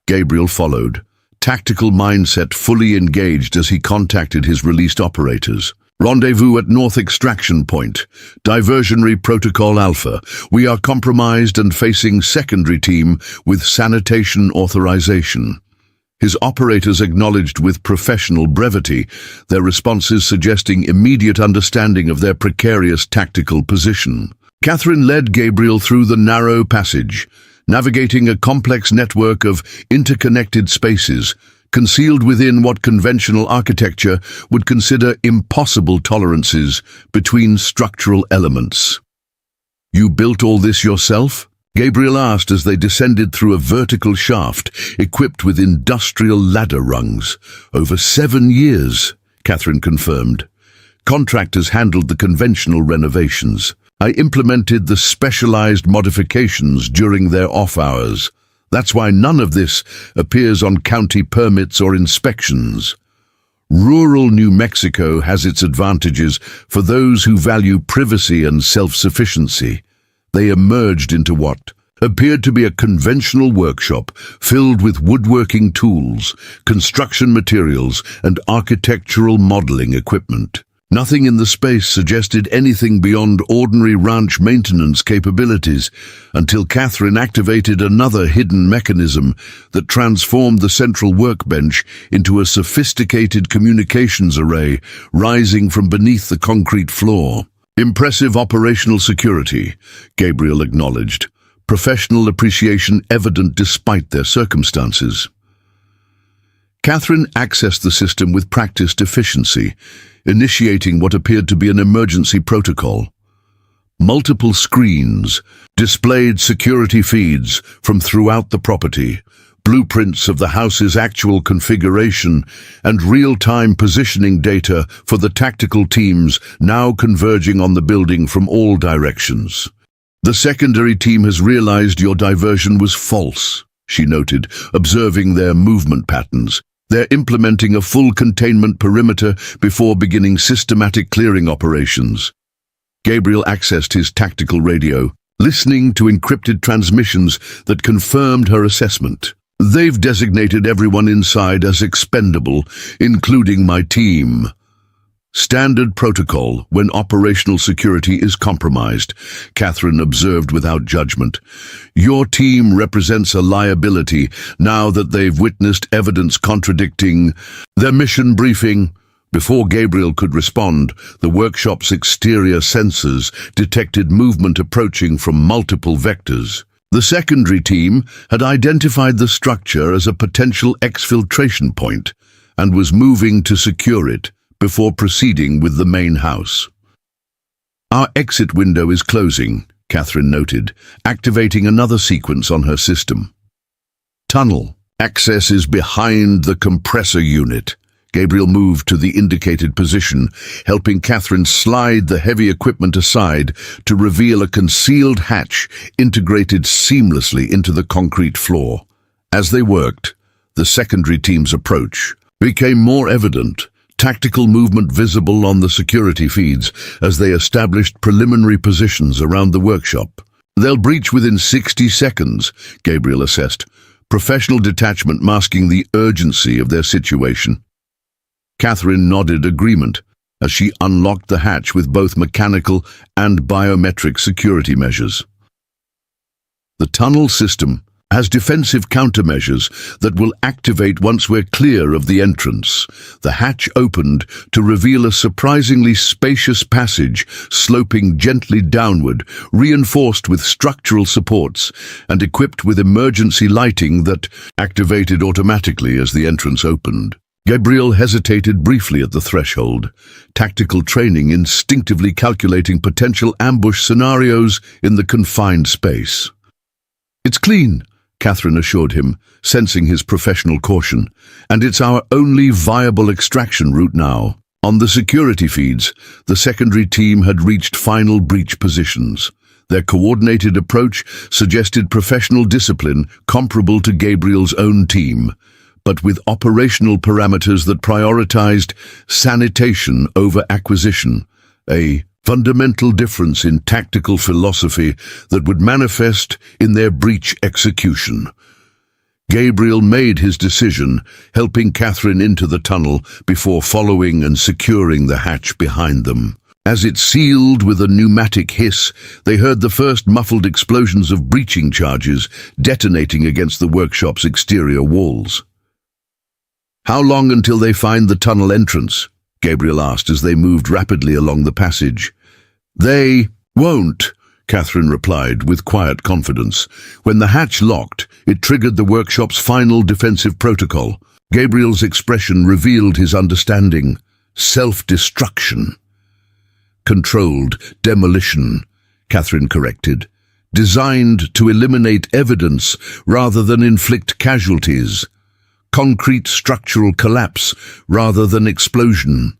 Gabriel followed, tactical mindset fully engaged as he contacted his released operators. "Rendezvous at North Extraction Point. Diversionary Protocol Alpha. We are compromised and facing secondary team with sanitation authorization." His operators acknowledged with professional brevity, their responses suggesting immediate understanding of their precarious tactical position. Catherine led Gabriel through the narrow passage, navigating a complex network of interconnected spaces, concealed within what conventional architecture would consider impossible tolerances between structural elements. "You built all this yourself?" Gabriel asked as they descended through a vertical shaft equipped with industrial ladder rungs. "Over 7 years," Catherine confirmed. "Contractors handled the conventional renovations. I implemented the specialized modifications during their off hours. That's why none of this appears on county permits or inspections." Rural New Mexico has its advantages for those who value privacy and self-sufficiency. They emerged into what appeared to be a conventional workshop filled with woodworking tools, construction materials, and architectural modeling equipment. Nothing in the space suggested anything beyond ordinary ranch maintenance capabilities until Catherine activated another hidden mechanism that transformed the central workbench into a sophisticated communications array rising from beneath the concrete floor. "Impressive operational security," Gabriel acknowledged, professional appreciation evident despite their circumstances. Catherine accessed the system with practiced efficiency, initiating what appeared to be an emergency protocol. Multiple screens displayed security feeds from throughout the property, blueprints of the house's actual configuration, and real-time positioning data for the tactical teams now converging on the building from all directions. "The secondary team has realized your diversion was false," she noted, observing their movement patterns. "They're implementing a full containment perimeter before beginning systematic clearing operations." Gabriel accessed his tactical radio, listening to encrypted transmissions that confirmed her assessment. "They've designated everyone inside as expendable, including my team. Standard protocol when operational security is compromised," Catherine observed without judgment. "Your team represents a liability now that they've witnessed evidence contradicting their mission briefing." Before Gabriel could respond, the workshop's exterior sensors detected movement approaching from multiple vectors. The secondary team had identified the structure as a potential exfiltration point and was moving to secure it before proceeding with the main house. "Our exit window is closing," Catherine noted, activating another sequence on her system. "Tunnel. Access is behind the compressor unit." Gabriel moved to the indicated position, helping Catherine slide the heavy equipment aside to reveal a concealed hatch integrated seamlessly into the concrete floor. As they worked, the secondary team's approach became more evident, tactical movement visible on the security feeds as they established preliminary positions around the workshop. "They'll breach within 60 seconds, Gabriel assessed, professional detachment masking the urgency of their situation. Catherine nodded agreement as she unlocked the hatch with both mechanical and biometric security measures. The tunnel system has defensive countermeasures that will activate once we're clear of the entrance. The hatch opened to reveal a surprisingly spacious passage sloping gently downward, reinforced with structural supports and equipped with emergency lighting that activated automatically as the entrance opened. Gabriel hesitated briefly at the threshold, tactical training instinctively calculating potential ambush scenarios in the confined space. "It's clean," Catherine assured him, sensing his professional caution, "and it's our only viable extraction route now." On the security feeds, the secondary team had reached final breach positions. Their coordinated approach suggested professional discipline comparable to Gabriel's own team, but with operational parameters that prioritized sanitation over acquisition, a fundamental difference in tactical philosophy that would manifest in their breach execution. Gabriel made his decision, helping Catherine into the tunnel before following and securing the hatch behind them. As it sealed with a pneumatic hiss, they heard the first muffled explosions of breaching charges detonating against the workshop's exterior walls. "How long until they find the tunnel entrance?" Gabriel asked as they moved rapidly along the passage. "They won't," Catherine replied with quiet confidence. When the hatch locked, it triggered the workshop's final defensive protocol. Gabriel's expression revealed his understanding. Self-destruction. Controlled demolition, Catherine corrected. Designed to eliminate evidence rather than inflict casualties. Concrete structural collapse rather than explosion.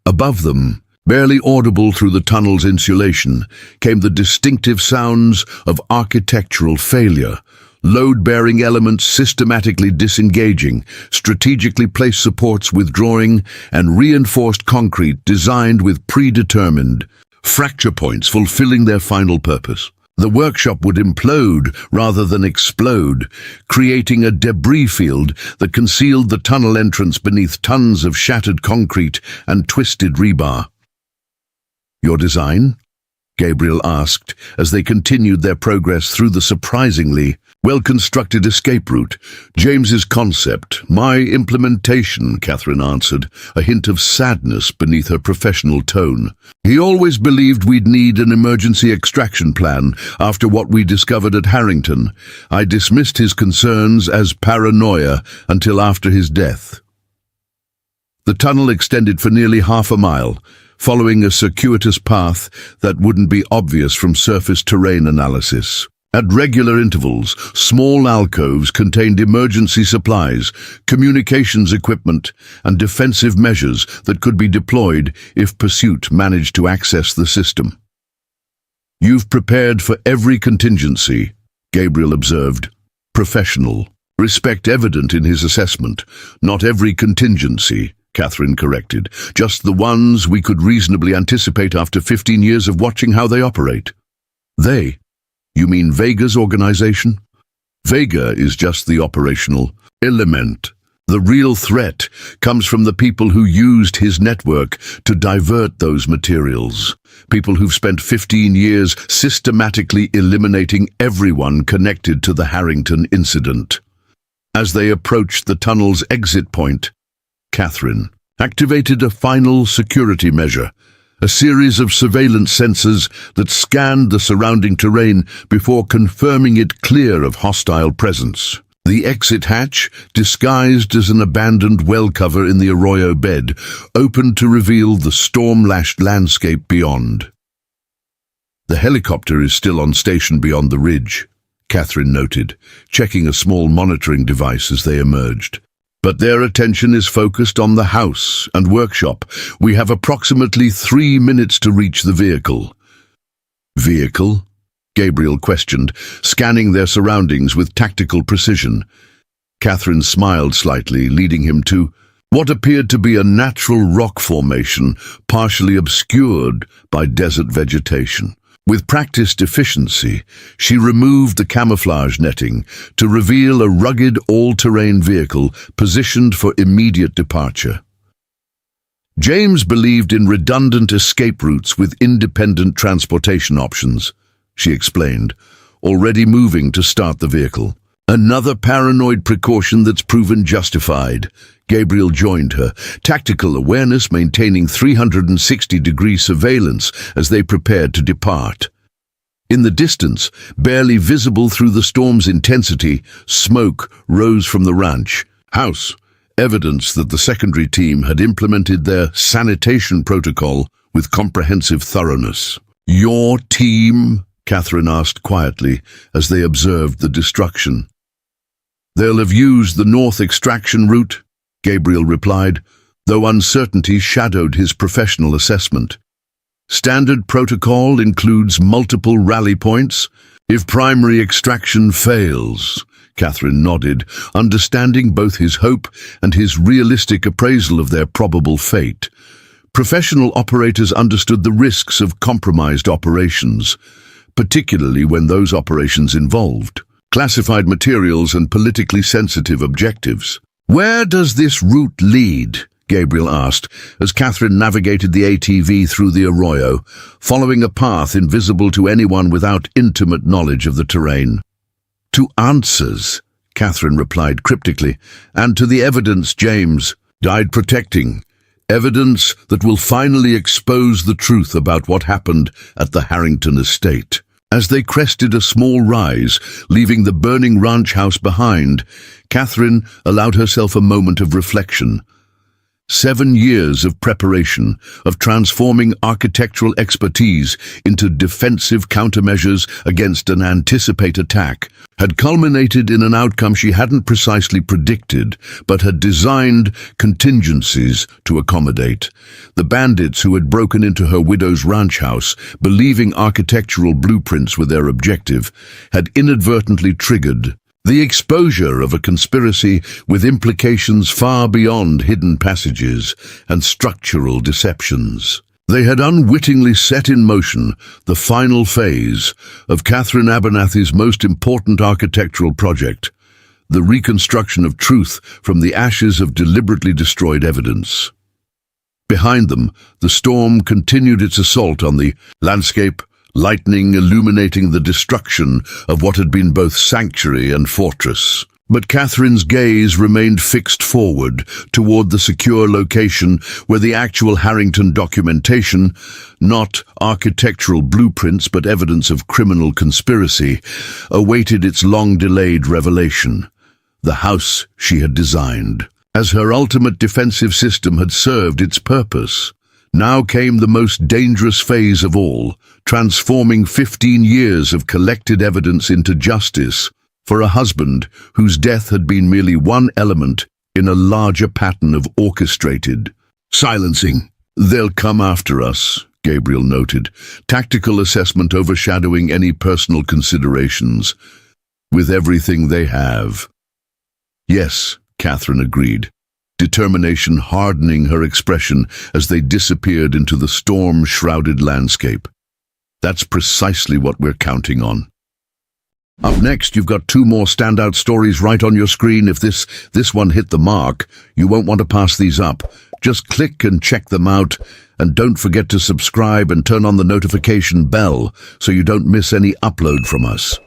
Above them, barely audible through the tunnel's insulation, came the distinctive sounds of architectural failure. Load-bearing elements systematically disengaging, strategically placed supports withdrawing, and reinforced concrete designed with predetermined fracture points fulfilling their final purpose. The workshop would implode rather than explode, creating a debris field that concealed the tunnel entrance beneath tons of shattered concrete and twisted rebar. "Your design?" Gabriel asked as they continued their progress through the surprisingly well-constructed escape route. "James's concept, my implementation," Catherine answered, a hint of sadness beneath her professional tone. "He always believed we'd need an emergency extraction plan after what we discovered at Harrington. I dismissed his concerns as paranoia until after his death." The tunnel extended for nearly half a mile, following a circuitous path that wouldn't be obvious from surface terrain analysis. At regular intervals, small alcoves contained emergency supplies, communications equipment, and defensive measures that could be deployed if pursuit managed to access the system. "You've prepared for every contingency," Gabriel observed. Professional. Respect evident in his assessment. "Not every contingency," Catherine corrected. "Just the ones we could reasonably anticipate after 15 years of watching how they operate." "They? You mean Vega's organization?" "Vega is just the operational element. The real threat comes from the people who used his network to divert those materials. People who've spent 15 years systematically eliminating everyone connected to the Harrington incident." As they approached the tunnel's exit point, Catherine activated a final security measure, a series of surveillance sensors that scanned the surrounding terrain before confirming it clear of hostile presence. The exit hatch, disguised as an abandoned well cover in the arroyo bed, opened to reveal the storm-lashed landscape beyond. "The helicopter is still on station beyond the ridge," Catherine noted, checking a small monitoring device as they emerged. "But their attention is focused on the house and workshop. We have approximately 3 minutes to reach the vehicle." "Vehicle?" Gabriel questioned, scanning their surroundings with tactical precision. Catherine smiled slightly, leading him to what appeared to be a natural rock formation, partially obscured by desert vegetation. With practiced efficiency, she removed the camouflage netting to reveal a rugged, all-terrain vehicle positioned for immediate departure. James believed in redundant escape routes with independent transportation options, she explained, already moving to start the vehicle. "Another paranoid precaution that's proven justified." Gabriel joined her, tactical awareness maintaining 360-degree surveillance as they prepared to depart. In the distance, barely visible through the storm's intensity, smoke rose from the ranch house, evidence that the secondary team had implemented their sanitation protocol with comprehensive thoroughness. "Your team?" Catherine asked quietly as they observed the destruction. "They'll have used the north extraction route," Gabriel replied, though uncertainty shadowed his professional assessment. "Standard protocol includes multiple rally points. If primary extraction fails," Catherine nodded, understanding both his hope and his realistic appraisal of their probable fate. Professional operators understood the risks of compromised operations, particularly when those operations involved classified materials and politically sensitive objectives. "Where does this route lead?" Gabriel asked, as Catherine navigated the ATV through the arroyo, following a path invisible to anyone without intimate knowledge of the terrain. "To answers," Catherine replied cryptically, "and to the evidence James died protecting. Evidence that will finally expose the truth about what happened at the Harrington estate." As they crested a small rise, leaving the burning ranch house behind, Catherine allowed herself a moment of reflection. 7 years of preparation, of transforming architectural expertise into defensive countermeasures against an anticipated attack, had culminated in an outcome she hadn't precisely predicted, but had designed contingencies to accommodate. The bandits who had broken into her widow's ranch house, believing architectural blueprints were their objective, had inadvertently triggered the exposure of a conspiracy with implications far beyond hidden passages and structural deceptions. They had unwittingly set in motion the final phase of Catherine Abernathy's most important architectural project, the reconstruction of truth from the ashes of deliberately destroyed evidence. Behind them, the storm continued its assault on the landscape, lightning illuminating the destruction of what had been both sanctuary and fortress. But Catherine's gaze remained fixed forward, toward the secure location where the actual Harrington documentation, not architectural blueprints but evidence of criminal conspiracy, awaited its long-delayed revelation. The house she had designed. As her ultimate defensive system had served its purpose, now came the most dangerous phase of all, transforming 15 years of collected evidence into justice for a husband whose death had been merely one element in a larger pattern of orchestrated silencing. "They'll come after us," Gabriel noted, tactical assessment overshadowing any personal considerations. "With everything they have." "Yes," Catherine agreed, determination hardening her expression as they disappeared into the storm-shrouded landscape. "That's precisely what we're counting on." Up next, you've got 2 more standout stories right on your screen. If this one hit the mark, you won't want to pass these up. Just click and check them out, and don't forget to subscribe and turn on the notification bell so you don't miss any upload from us.